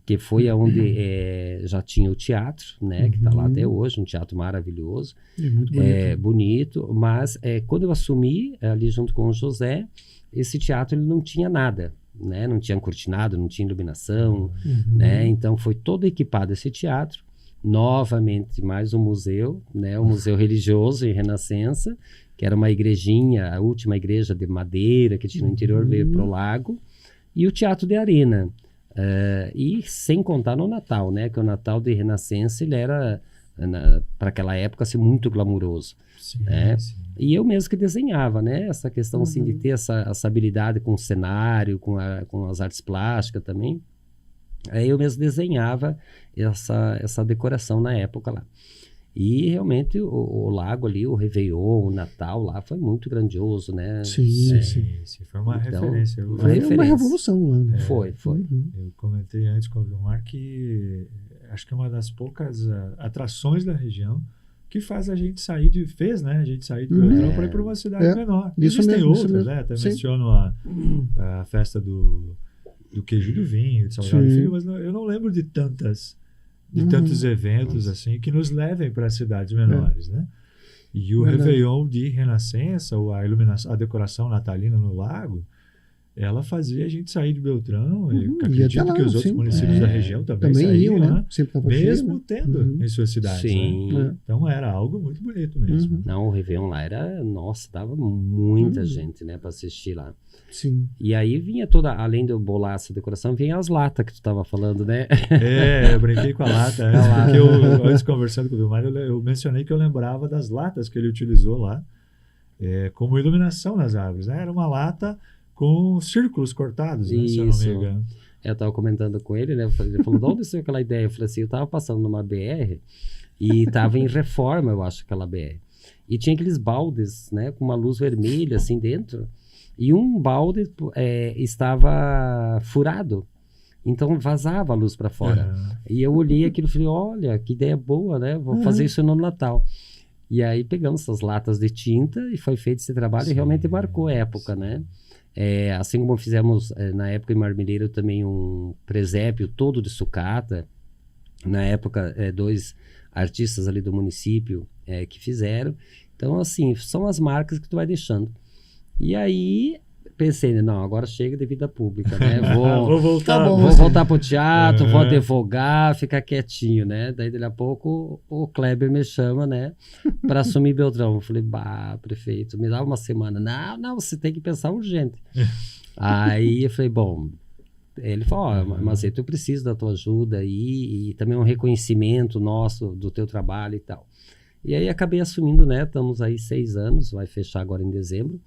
que foi onde já tinha o teatro, né, que está lá até hoje, um teatro maravilhoso, muito bonito. Bonito, mas quando eu assumi, ali junto com o José, esse teatro ele não tinha nada, né, não tinha cortinado, não tinha iluminação, né, então foi todo equipado esse teatro, novamente mais um museu, né, um museu religioso em Renascença, que era uma igrejinha, a última igreja de madeira que tinha no interior, veio para o lago, e o teatro de arena. E sem contar no Natal, né? Que o Natal de Renascença, ele era, para aquela época, assim, muito glamuroso. Sim, né? sim. E eu mesmo que desenhava, né? Essa questão assim, de ter essa habilidade com o cenário, com as artes plásticas também. Aí eu mesmo desenhava essa decoração na época lá. E realmente o lago ali, o Réveillon, o Natal lá foi muito grandioso, né? Sim. Foi uma Então, referência. uma Foi referência. uma revolução lá, né? Foi. Eu comentei antes com o Vilmar que acho que é uma das poucas atrações da região que faz a gente sair fez, né? A gente sair de Beltrão para ir para uma cidade menor. Isso Existem mesmo, outras, isso né? Até mesmo. Sim. menciono a festa do queijo e do vinho, de Salgado Sim. Filho, mas eu não lembro de tantos eventos assim que nos levem para cidades menores, né? E o Verdade. Réveillon de Renascença, ou a iluminação, a decoração natalina no lago, ela fazia a gente sair de Beltrão, e Ia acredito até lá, que os outros sim. municípios da região também saíam, iam, né? né? Sempre tava cheio, Mesmo né? tendo em suas cidades. Sim. Né? Então era algo muito bonito mesmo. Não, o Réveillon lá era, nossa, dava muita gente, né, para assistir lá. Sim. E aí vinha além de eu bolar essa decoração, vinha as latas que tu tava falando, né? Eu brinquei com a lata, porque antes conversando com o Vilmar, eu mencionei que eu lembrava das latas que ele utilizou lá, como iluminação nas árvores, né? Era uma lata com círculos cortados, né, se eu não me engano. Eu tava comentando com ele, né? Ele falou, de onde saiu aquela ideia? Eu falei assim, eu tava passando numa BR e tava em reforma, eu acho, aquela BR. E tinha aqueles baldes, né? Com uma luz vermelha, assim, dentro. E um balde estava furado. Então vazava a luz para fora. E eu olhei aquilo e falei, olha, que ideia boa, né? Vou fazer isso no Natal. E aí pegamos essas latas de tinta e foi feito esse trabalho e realmente marcou a época, né? Assim como fizemos na época em Marmeleiro também um presépio todo de sucata. Na época, 2 artistas ali do município que fizeram. Então, assim, são as marcas que tu vai deixando. E aí, pensei, não, agora chega de vida pública, né? Vou voltar. Vou voltar pro teatro, vou advogar, ficar quietinho, né? Daí, daqui a pouco, o Kleber me chama, né? Para assumir Beltrão. Eu falei, prefeito, me dá uma semana. Não, você tem que pensar urgente. Aí, eu falei, bom... Ele falou, mas eu preciso da tua ajuda aí, e também um reconhecimento nosso do teu trabalho e tal. E aí, acabei assumindo, né? Estamos aí 6 anos, vai fechar agora em dezembro.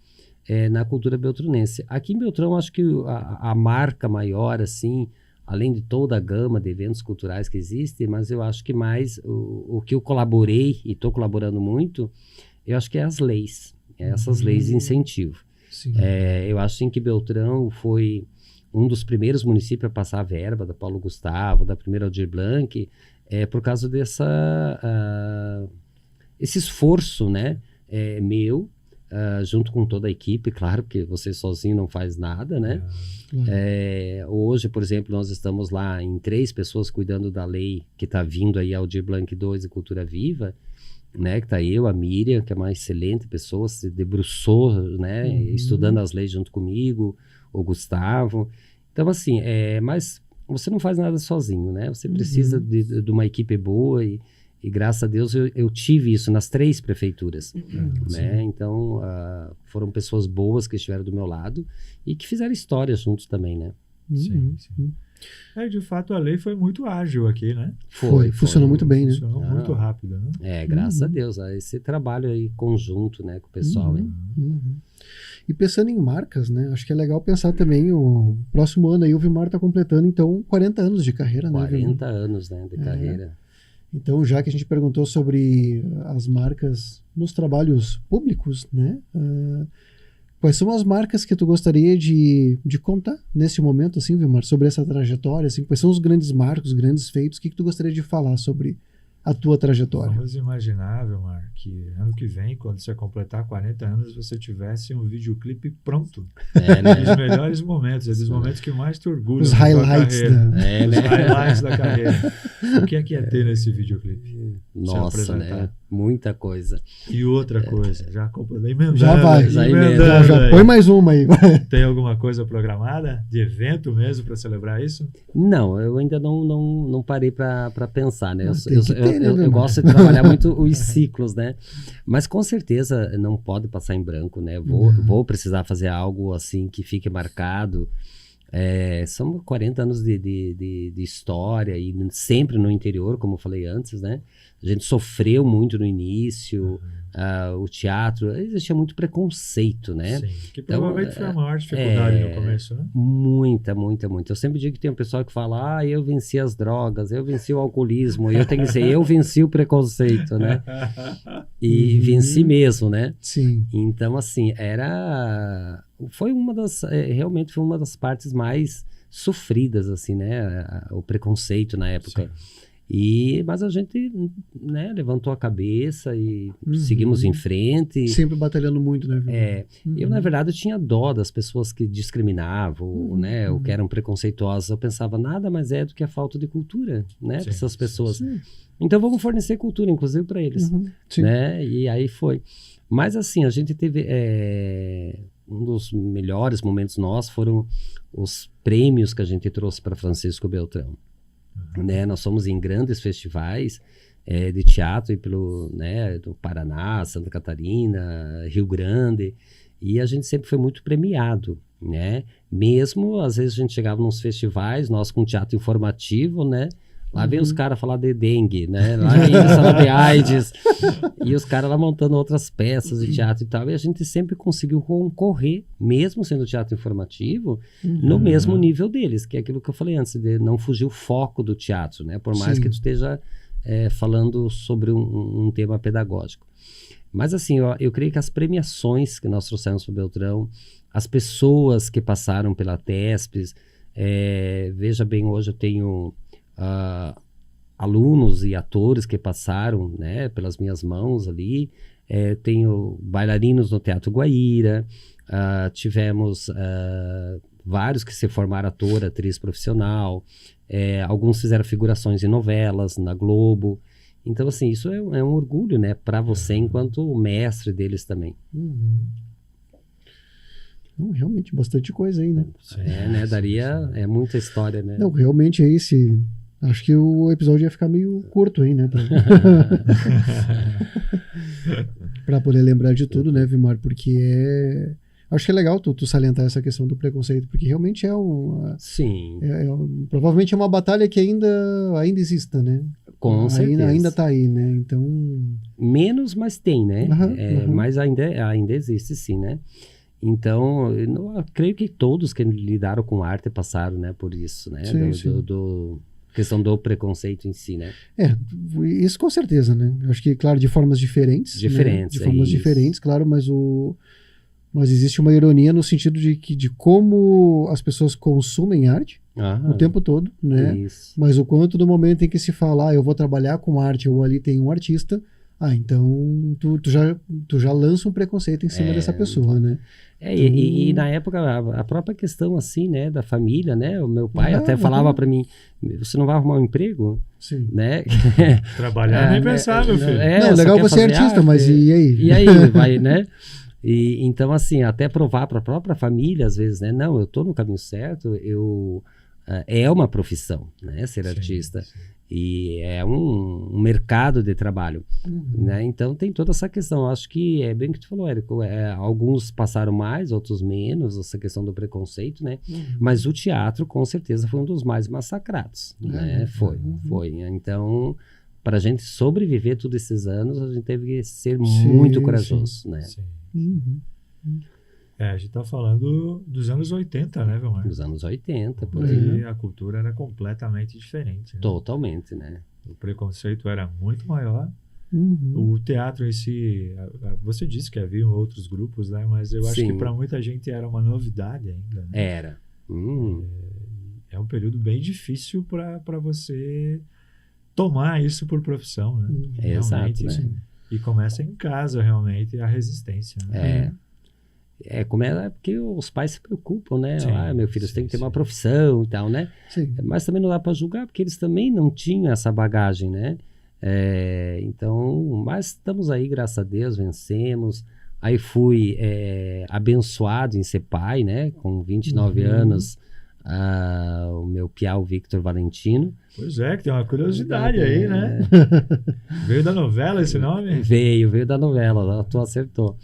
Na cultura beltronense. Aqui em Beltrão, acho que a marca maior, assim, além de toda a gama de eventos culturais que existe, mas eu acho que mais o que eu colaborei, e estou colaborando muito, eu acho que é as leis, essas leis de incentivo. Sim. Eu acho assim, que Beltrão foi um dos primeiros municípios a passar a verba da Paulo Gustavo, da primeira Aldir Blanc, por causa esse esforço, né, meu, junto com toda a equipe, claro, porque você sozinho não faz nada, né? Hoje, por exemplo, nós estamos lá em 3 pessoas cuidando da lei que está vindo aí, Aldir Blanc 2 e Cultura Viva, né? Que está eu, a Miriam, que é uma excelente pessoa, se debruçou, né? Estudando as leis junto comigo, o Gustavo. Então, assim, mas você não faz nada sozinho, né? Você precisa de uma equipe boa e graças a Deus eu tive isso nas 3 prefeituras, né? Então, foram pessoas boas que estiveram do meu lado e que fizeram história juntos também, né? Sim. De fato, a lei foi muito ágil aqui, né? Funcionou muito bem, né? Funcionou muito rápido, né? Graças a Deus. Esse trabalho aí conjunto, né, com o pessoal, hein? E pensando em marcas, né? Acho que é legal pensar também o próximo ano aí o Vilmar está completando, então, 40 anos de carreira, 40 anos, né, de carreira. Então, já que a gente perguntou sobre as marcas nos trabalhos públicos, né? Quais são as marcas que tu gostaria de contar nesse momento, assim, Vilmar, sobre essa trajetória? Assim, quais são os grandes marcos, os grandes feitos? O que tu gostaria de falar sobre a tua trajetória? Vamos imaginar, Vilmar, que ano que vem, quando você completar 40 anos, você tivesse um videoclipe pronto. Né? Os melhores momentos, os momentos que mais te orgulham. Os highlights Os highlights da carreira. O que é ter nesse videoclipe? Nossa, né? Muita coisa. E outra coisa, já emendando. Já põe mais uma aí. Tem alguma coisa programada de evento mesmo para celebrar isso? Não, eu ainda não parei para pensar, né? Eu gosto de trabalhar muito os ciclos, né? Mas com certeza não pode passar em branco, né? Vou precisar fazer algo assim que fique marcado. São 40 anos de história e sempre no interior, como eu falei antes, né? A gente sofreu muito no início, o teatro, existia muito preconceito, né? Sim, que provavelmente foi a maior dificuldade no começo, né? Muita. Eu sempre digo que tem um pessoal que fala, eu venci as drogas, eu venci o alcoolismo, e eu tenho que dizer, eu venci o preconceito, né? E venci mesmo, né? Sim. Então, assim, realmente foi uma das partes mais sofridas, assim, né? O preconceito na época. Sim. Mas a gente, né, levantou a cabeça e seguimos em frente. Sempre batalhando muito, né? Eu, na verdade, tinha dó das pessoas que discriminavam, né, ou que eram preconceituosas. Eu pensava, nada mais é do que a falta de cultura, né, para essas pessoas. Sim. Então, vamos fornecer cultura, inclusive, para eles, né? E aí foi. Mas, assim, a gente teve... um dos melhores momentos nossos foram os prêmios que a gente trouxe para Francisco Beltrão. Né? Nós fomos em grandes festivais de teatro do Paraná, Santa Catarina, Rio Grande, e a gente sempre foi muito premiado, né? Mesmo, às vezes a gente chegava nos festivais, nós com teatro informativo, né? Lá vem os caras falar de dengue, né? Lá vem eles falar de AIDS. E os caras lá montando outras peças de teatro e tal. E a gente sempre conseguiu concorrer, mesmo sendo teatro informativo, no mesmo nível deles. Que é aquilo que eu falei antes, de não fugir o foco do teatro, né? Por mais que tu esteja falando sobre um tema pedagógico. Mas assim, eu creio que as premiações que nós trouxemos para o Beltrão, as pessoas que passaram pela TESPES, veja bem, hoje eu tenho... alunos e atores que passaram, né, pelas minhas mãos ali, tenho bailarinos no Teatro Guaíra, tivemos vários que se formaram ator, atriz profissional, alguns fizeram figurações em novelas, na Globo. Então, assim, isso é um orgulho, né, para você enquanto mestre deles também. Não, realmente, bastante coisa aí, né? Né, daria, muita história, né? Não, realmente aí acho que o episódio ia ficar meio curto aí, né? Pra poder lembrar de tudo, né, Vimar? Porque acho que é legal tu salientar essa questão do preconceito, porque realmente Sim. Provavelmente é uma batalha que ainda exista, né? Com certeza. Ainda tá aí, né? Então... Menos, mas tem, né? Mas ainda existe, sim, né? Então, eu creio que todos que lidaram com arte passaram, né, por isso, né? Sim, Questão do preconceito em si, né? Isso com certeza, né? Eu acho que, claro, de formas diferentes. Né? De formas diferentes, claro, mas existe uma ironia no sentido de como as pessoas consumem arte o tempo todo, né? Isso. Mas o quanto do momento em que se fala, eu vou trabalhar com arte, ou ali tem um artista, então tu já lança um preconceito em cima dessa pessoa, né? E na época, a própria questão, assim, né, da família, né? O meu pai até falava para mim, você não vai arrumar um emprego? Sim. Né? Trabalhar nem pensar, meu filho. Não, legal você é artista, mas e aí? E aí, vai, né? Então, assim, até provar para a própria família, às vezes, né? Não, eu estou no caminho certo, é uma profissão, né? Ser artista. Sim. E é um mercado de trabalho, né? Então tem toda essa questão. Acho que é bem o que tu falou, Érico. Alguns passaram mais, outros menos, essa questão do preconceito, né? Mas o teatro, com certeza, foi um dos mais massacrados, né? Foi. Então, para a gente sobreviver todos esses anos, a gente teve que ser muito corajoso, né? Sim. A gente está falando dos anos 80, né, Vilmar? Dos anos 80, por aí. E a cultura era completamente diferente. Né? Totalmente, né? O preconceito era muito maior. O teatro em si, você disse que havia outros grupos, né? Mas eu acho que para muita gente era uma novidade ainda. Né? Era. É um período bem difícil para você tomar isso por profissão, né? Exato, né? E começa em casa, realmente, a resistência. Né? Porque os pais se preocupam, né? Sim, meu filho, você tem que ter uma profissão e tal, né? Sim. Mas também não dá para julgar, porque eles também não tinham essa bagagem, né? Então, mas estamos aí, graças a Deus, vencemos. Aí fui abençoado em ser pai, né? Com 29 anos, o meu piá, o Victor Valentino. Pois é, que tem uma curiosidade aí, né? Veio da novela esse nome? Veio da novela, tu acertou.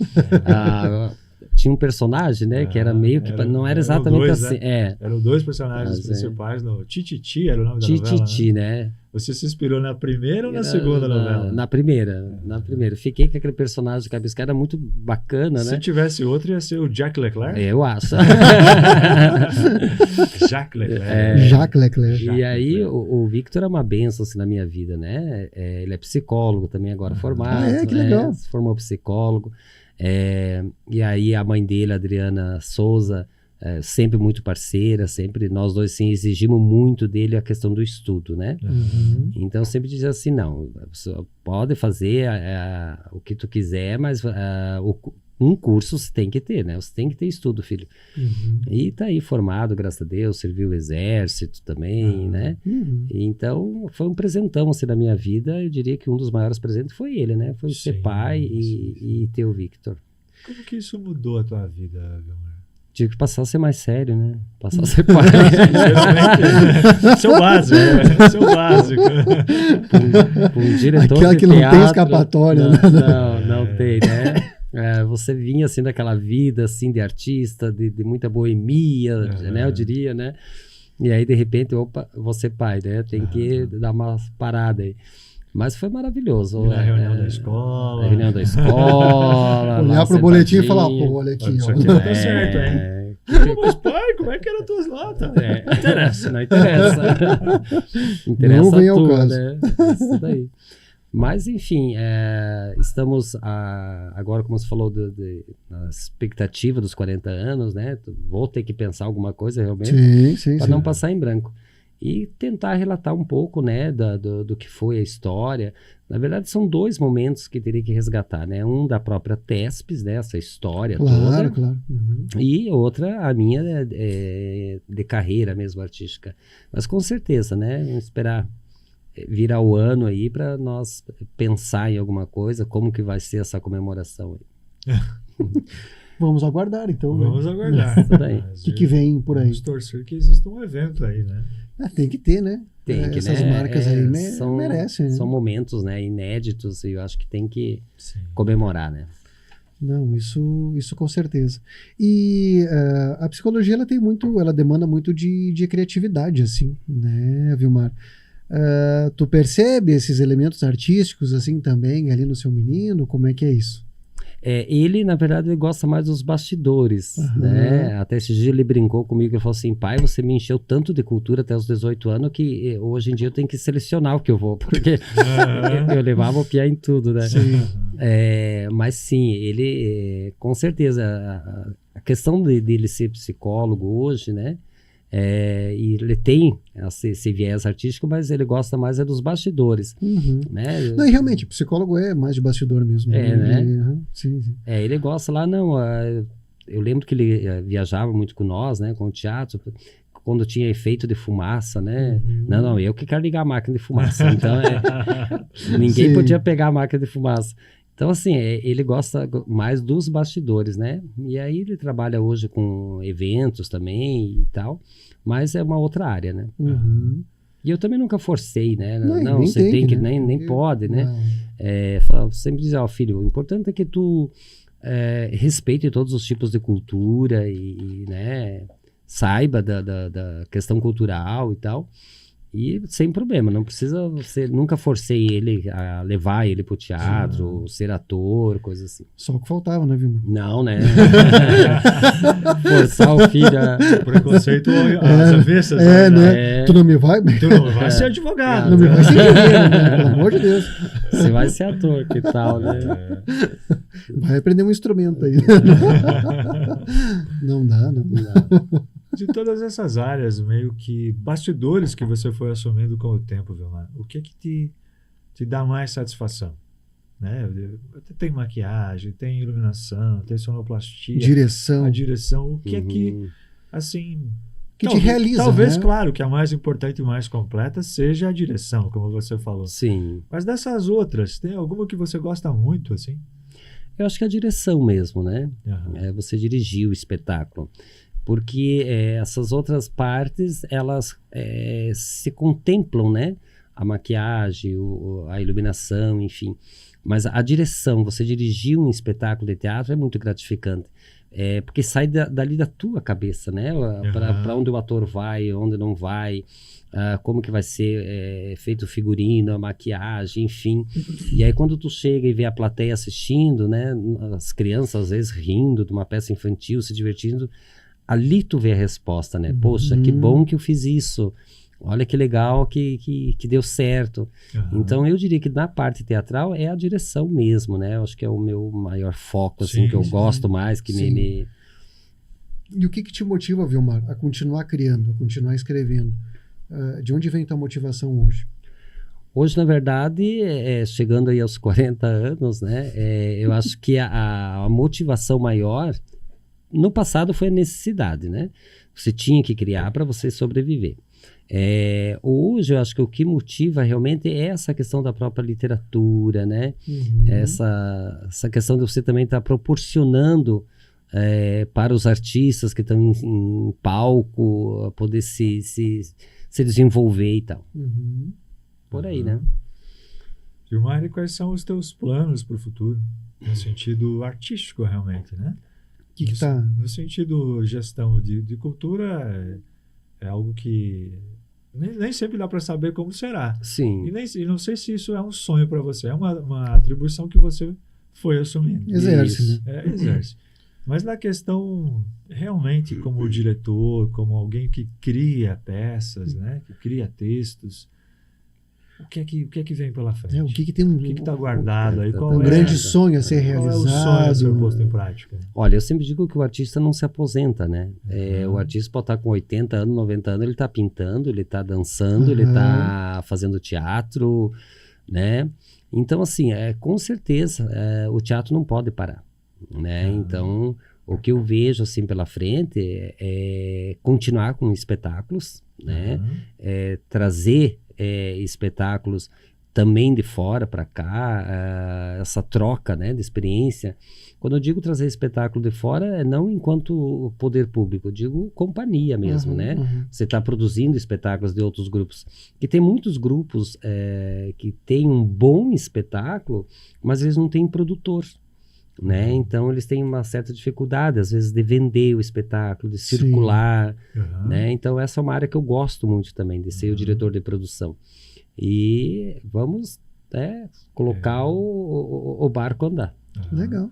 tinha um personagem, né? Que era meio que... não era exatamente dois, assim. Né? Eram dois personagens principais no Tititi, era o nome da novela, Tititi, né? Você se inspirou na primeira ou na segunda novela? Na primeira. Fiquei com aquele personagem de cabeça que era muito bacana, né? Se tivesse outro, ia ser o Jack Leclerc? Eu acho. Jacques Leclerc. Jacques Leclerc. E aí, o Victor é uma benção assim, na minha vida, né? Ele é psicólogo também agora formado. Que legal. Se formou psicólogo. E aí, a mãe dele, Adriana Souza, sempre muito parceira, sempre nós dois sim, exigimos muito dele a questão do estudo, né? Uhum. Então sempre dizia assim, não, você pode fazer o que tu quiser, mas um curso você tem que ter, né? Você tem que ter estudo, filho. Uhum. E tá aí formado, graças a Deus, serviu o exército também, né? Uhum. Então foi um presentão assim na minha vida. Eu diria que um dos maiores presentes foi ele, né? Foi ser pai e ter o Victor. Como que isso mudou a tua vida, Vilmar? Tive que passar a ser mais sério, né? Passar a ser pai. Seu básico, né? Seu básico. Um diretor aquela de que não teatro, tem escapatória, não, né? Não tem, né? Você vinha assim daquela vida assim de artista, de muita boemia, né? Eu diria, né? E aí de repente, opa, você pai, né? Tem que dar uma parada aí. Mas foi maravilhoso. Na reunião da escola. Na reunião da escola. Olhar pro boletim e falar, pô, olha aqui. Isso aqui não tá certo, hein? Mas pai, como é que eram tuas notas? Não interessa. Não interessa Não vem ao tudo, caso. né? Isso daí. Mas, enfim, estamos agora, como você falou, na expectativa dos 40 anos, né? Vou ter que pensar alguma coisa realmente Sim. para não passar em branco. E tentar relatar um pouco, né, do que foi a história. Na verdade, são dois momentos que teria que resgatar, né? Um da própria TESPES, né? Essa história toda. Claro. Uhum. E outra, a minha de carreira mesmo, artística. Mas com certeza, né? Vamos esperar virar o ano aí para nós pensar em alguma coisa, como que vai ser essa comemoração aí. Vamos aguardar, então. Vamos aguardar. O que vem por aí? Vamos torcer que exista um evento aí, né? Tem que ter, né? Tem que, essas né? marcas aí merecem. Né? São momentos, né, inéditos e eu acho que tem que comemorar, né? Não, isso com certeza. E a psicologia ela demanda muito de criatividade, assim, né, Vilmar? Tu percebe esses elementos artísticos assim também ali no seu menino? Como é que é isso? Ele, na verdade, ele gosta mais dos bastidores, né? Até esse dia ele brincou comigo, ele falou assim, pai, você me encheu tanto de cultura até os 18 anos que hoje em dia eu tenho que selecionar o que eu vou, porque eu levava o piá em tudo, né? Sim. Mas sim, ele, com certeza, a questão dele ser psicólogo hoje, né? E ele tem esse viés artístico, mas ele gosta mais dos bastidores, né? Não, e realmente, psicólogo é mais de bastidor mesmo. Né? Sim. Ele gosta lá, eu lembro que ele viajava muito com nós, né, com o teatro, quando tinha efeito de fumaça, né? Não, eu que quero ligar a máquina de fumaça, então ninguém podia pegar a máquina de fumaça. Então, assim, ele gosta mais dos bastidores, né? E aí ele trabalha hoje com eventos também e tal, mas é uma outra área, né? E eu também nunca forcei, né? Não, você tem que, né? nem pode, né? Sempre dizer, filho, o importante é que tu respeite todos os tipos de cultura e né, saiba da questão cultural e tal. E sem problema, não precisa, você nunca forcei ele a levar ele pro teatro, ser ator, coisa assim. Só o que faltava, né, Vilmar? Não, né? Forçar o filho preconceito às avessas, né? Tu não me vai? Tu não vai ser advogado. Não me vai ser engenheiro, né? Pelo amor de Deus. Você vai ser ator, que tal, né? Vai aprender um instrumento aí. Não dá. De todas essas áreas, meio que bastidores que você foi assumindo com o tempo, Vilmar, o que te dá mais satisfação? Né? Tem maquiagem, tem iluminação, tem sonoplastia, a direção, o que é que, assim... Que te realiza, talvez, né? Claro, que a mais importante e mais completa seja a direção, como você falou. Sim. Mas dessas outras, tem alguma que você gosta muito, assim? Eu acho que a direção mesmo, né? Você dirigir o espetáculo. Porque essas outras partes, elas se contemplam, né? A maquiagem, a iluminação, enfim. Mas a direção, você dirigir um espetáculo de teatro é muito gratificante. Porque sai dali da tua cabeça, né? Para onde o ator vai, onde não vai, como que vai ser feito o figurino, a maquiagem, enfim. E aí quando tu chega e vê a plateia assistindo, né? As crianças às vezes rindo de uma peça infantil, se divertindo, ali tu vê a resposta, né? Poxa, que bom que eu fiz isso. Olha que legal que deu certo. Então eu diria que na parte teatral é a direção mesmo, né? Eu acho que é o meu maior foco, assim, que eu gosto mais, que me... E o que te motiva, Vilmar, a continuar criando, a continuar escrevendo? De onde vem tua motivação hoje? Hoje, na verdade, chegando aí aos 40 anos, né? Eu acho que a motivação maior, no passado, foi a necessidade, né? Você tinha que criar para você sobreviver. Hoje eu acho que o que motiva realmente é essa questão da própria literatura, né? Essa questão de você também estar proporcionando para os artistas que estão em palco poder se desenvolver e tal. Por aí, né? Vilmar, e quais são os teus planos para o futuro? No sentido artístico, realmente, né? No sentido gestão de cultura, é algo que nem sempre dá para saber como será. Sim. E não sei se isso é um sonho para você. É uma atribuição que você foi assumindo. Exerce, né? Exerce. Mas na questão, realmente, como diretor, como alguém que cria peças, né? Que cria textos, o que é que vem pela frente? O que tem o que está guardado aí? Um grande sonho a ser realizado. Qual é o sonho a ser posto em prática? Olha, eu sempre digo que o artista não se aposenta, né? O artista pode estar com 80 anos, 90 anos, ele está pintando, ele está dançando, ele está fazendo teatro, né? Então, assim, com certeza, o teatro não pode parar, né? Então, o que eu vejo, assim, pela frente é continuar com espetáculos, né? Trazer espetáculos também de fora para cá, essa troca, né, de experiência. Quando eu digo trazer espetáculo de fora, não enquanto poder público, eu digo companhia mesmo, né? Você está produzindo espetáculos de outros grupos. Que tem muitos grupos que têm um bom espetáculo, mas eles não têm produtor, né? Então eles têm uma certa dificuldade às vezes de vender o espetáculo, de circular, né? Então essa é uma área que eu gosto muito também, de ser o diretor de produção. E vamos colocar o barco andar. Legal.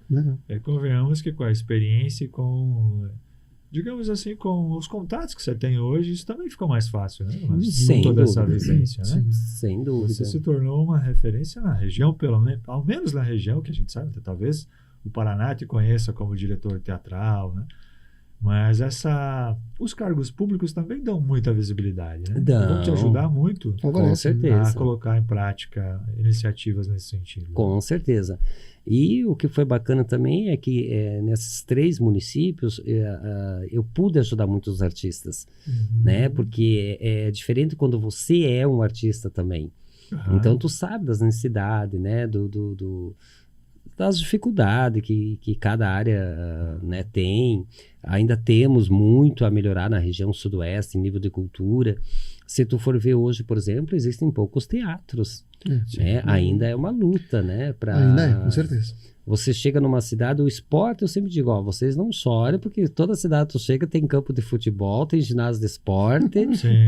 Convenhamos que com a experiência e com, digamos assim, com os contatos que você tem hoje, isso também ficou mais fácil, né? Sem toda dúvida. essa vivência, né? Sem dúvida. Você se tornou uma referência na região, ao menos na região que a gente sabe, talvez o Paraná te conheça como diretor teatral, né? Mas os cargos públicos também dão muita visibilidade, né? Vão te ajudar muito com certeza a colocar em prática iniciativas nesse sentido. Com certeza. E o que foi bacana também é que nesses 3 municípios eu pude ajudar muitos artistas, né? Porque é diferente quando você é um artista também. Então tu sabe das necessidades, né? Das dificuldades que cada área né, tem. Ainda temos muito a melhorar na região sudoeste em nível de cultura. Se tu for ver hoje, por exemplo, existem poucos teatros. Né? Ainda é uma luta, né? Ainda é, com certeza. Você chega numa cidade, o esporte, eu sempre digo, vocês não chorem, porque toda cidade tu chega tem campo de futebol, tem ginásio de esporte,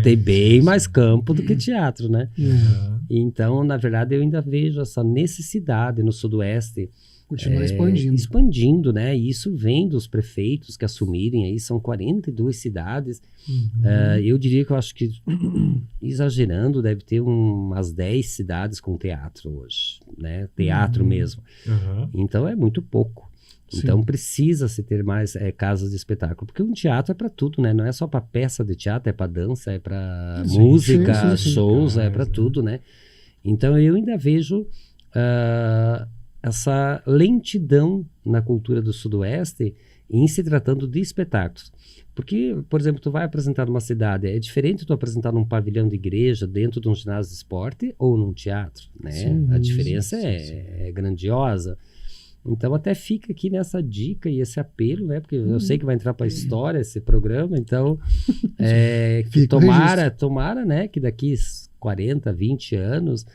tem bem mais campo do que teatro, né? Então, na verdade, eu ainda vejo essa necessidade no sudoeste. Continuar expandindo. Expandindo, né? E isso vem dos prefeitos que assumirem aí, são 42 cidades. Eu diria que eu acho que, exagerando, deve ter umas 10 cidades com teatro hoje, né? Teatro mesmo. Então é muito pouco. Então precisa-se ter mais casas de espetáculo, porque um teatro é para tudo, né? Não é só para peça de teatro, é para dança, é para música, shows, é para tudo, né? Então eu ainda vejo essa lentidão na cultura do sudoeste em se tratando de espetáculos. Porque, por exemplo, tu vai apresentar numa cidade, é diferente tu apresentar num pavilhão de igreja, dentro de um ginásio de esporte ou num teatro, né? A diferença é grandiosa. Então até fica aqui nessa dica e esse apelo, né? Porque eu sei que vai entrar para a história esse programa, então que tomara, né? Que daqui 40, 20 anos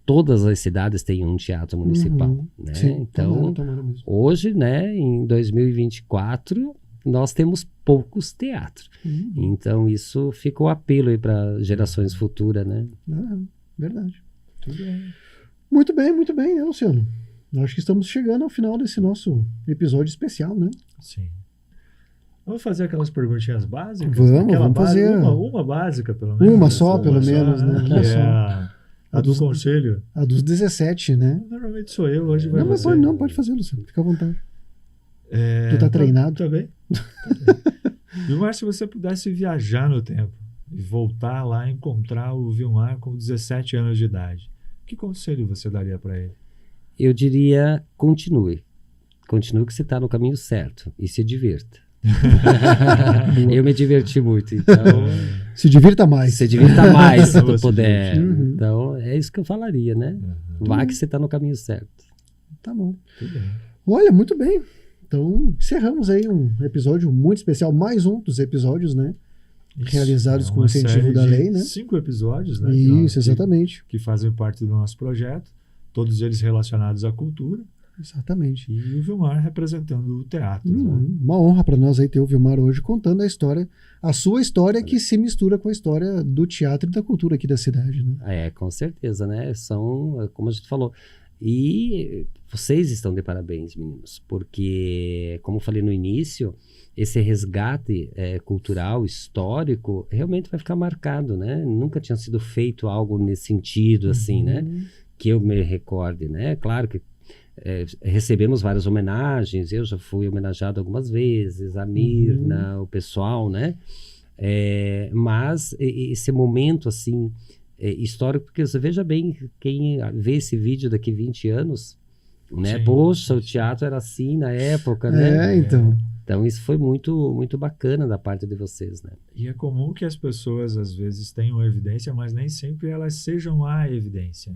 todas as cidades têm um teatro municipal, né? Sim, Então, tomara mesmo. hoje, né, em 2024, nós temos poucos teatros. Então, isso fica o apelo aí para gerações futuras, né? Verdade. Tudo bem. Muito bem, né, Luciano? Acho que estamos chegando ao final desse nosso episódio especial, né? Sim. Vamos fazer aquelas perguntinhas básicas? Vamos fazer. Uma básica, pelo menos. Uma só, pelo menos, né? Que Uma é só. a do conselho. A dos 17, né? Normalmente sou eu, hoje vai Não, mas você. pode fazer, Luciano. Fica à vontade. Tu tá Tá- treinado? Tá bem. Vilmar, se você pudesse viajar no tempo e voltar lá e encontrar o Vilmar com 17 anos de idade, que conselho você daria para ele? Eu diria, continue. Continue que você está no caminho certo e se divirta. Eu me diverti muito, então Se divirta mais. se divirta mais se Boa, tu se puder. divertir. Uhum. Então, é isso que eu falaria, né? Vá que você está no caminho certo. Tá bom. Tudo bem. Olha, muito bem. Então, encerramos aí um episódio muito especial. Mais um dos episódios, né? Isso, Realizados é com o uma incentivo série da de lei, né? 5 episódios, né? que nós- Isso, exatamente. Que fazem parte do nosso projeto, todos eles relacionados à cultura, Exatamente. e o Vilmar representando o teatro. né? Uma honra para nós aí ter o Vilmar hoje contando a sua história que se mistura com a história do teatro e da cultura aqui da cidade, né? É, com certeza, né? São, como a gente falou. E vocês estão de parabéns, meninos, porque, como eu falei no início, esse resgate cultural, histórico, realmente vai ficar marcado, né? Nunca tinha sido feito algo nesse sentido, assim, né? Que eu me recorde, né? Claro que recebemos várias homenagens, eu já fui homenageado algumas vezes, a Mirna, o pessoal, né? Mas esse momento, assim, histórico, porque você veja bem, quem vê esse vídeo daqui 20 anos, né? Sim, Poxa, o sim. teatro era assim na época, né? Então. Então isso foi muito, muito bacana da parte de vocês, né? E é comum que as pessoas, às vezes, tenham evidência, mas nem sempre elas sejam a evidência.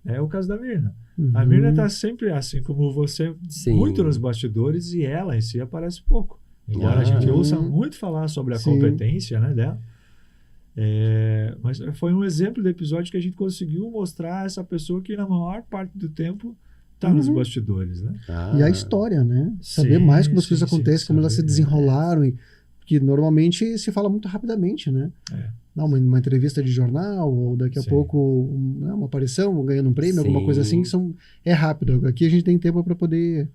É o caso da Mirna. A Mirna está sempre, assim como você, Sim. muito nos bastidores, e ela em si aparece pouco. Embora a gente ouça muito falar sobre a Sim. competência, né, dela. Mas foi um exemplo de episódio que a gente conseguiu mostrar essa pessoa que na maior parte do tempo está nos bastidores, né? E a história, né? Saber Sim, mais como as sim, coisas sim, acontecem, como elas se saber, desenrolaram. Porque normalmente se fala muito rapidamente, né? Não, uma entrevista de jornal, ou daqui a Sim. pouco uma aparição, ou ganhando um prêmio, alguma Sim. coisa assim, que é rápido. Aqui a gente tem tempo para poder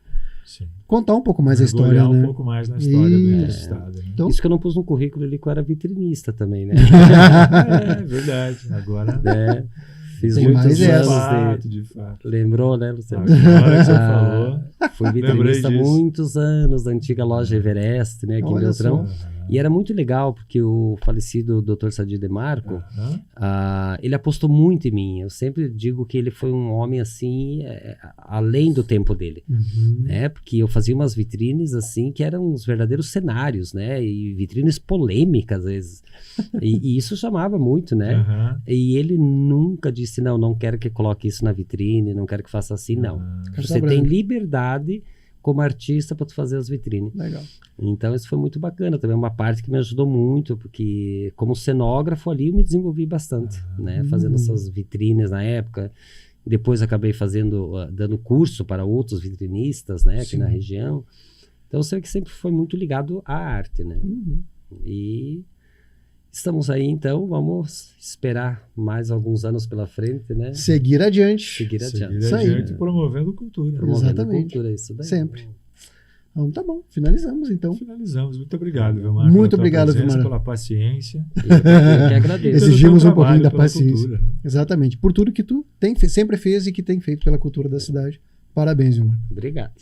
Sim. contar um pouco mais a Mergulhar história, um né? pouco mais na história do Isso. estado. Né? Então, Isso que eu não pus no currículo ali, que eu era vitrinista também, né? É verdade. Agora, Fiz Tem muitos mais de essa. anos de fato. Lembrou, né, Luciano? Agora que você falou. Fui Lembrei vitrinista há disso. muitos anos da antiga loja Everest, né, aqui em Olha Beltrão. só. E era muito legal, porque o falecido Dr. Sadir Demarco, ele apostou muito em mim. Eu sempre digo que ele foi um homem, assim, além do tempo dele. Né? Porque eu fazia umas vitrines, assim, que eram uns verdadeiros cenários, né? E vitrines polêmicas, às vezes. E isso chamava muito, né? E ele nunca disse, não quero que coloque isso na vitrine, não quero que faça assim, não. Você Carta tem branca. liberdade como artista para tu fazer as vitrines. Legal. Então isso foi muito bacana, também uma parte que me ajudou muito, porque como cenógrafo ali eu me desenvolvi bastante, né? Fazendo essas vitrines na época. Depois acabei dando curso para outros vitrinistas, né? Aqui Sim. na região. Então eu sei que sempre foi muito ligado à arte, né? E estamos aí, então, vamos esperar mais alguns anos pela frente, né? Seguir adiante. Seguir adiante. Isso aí. adiante promovendo cultura. Promovendo Exatamente. cultura, isso daí. Sempre. Então tá bom, finalizamos então. Finalizamos. Muito obrigado, Vilmar. Muito pela tua obrigado, presença, Vilmar. pela paciência. Eu que agradeço. Exigimos pelo teu um trabalho, pouquinho da pela paciência. cultura, né? Exatamente. Por tudo que tu sempre fez e que tem feito pela cultura da cidade. Parabéns, Vilmar. Obrigado.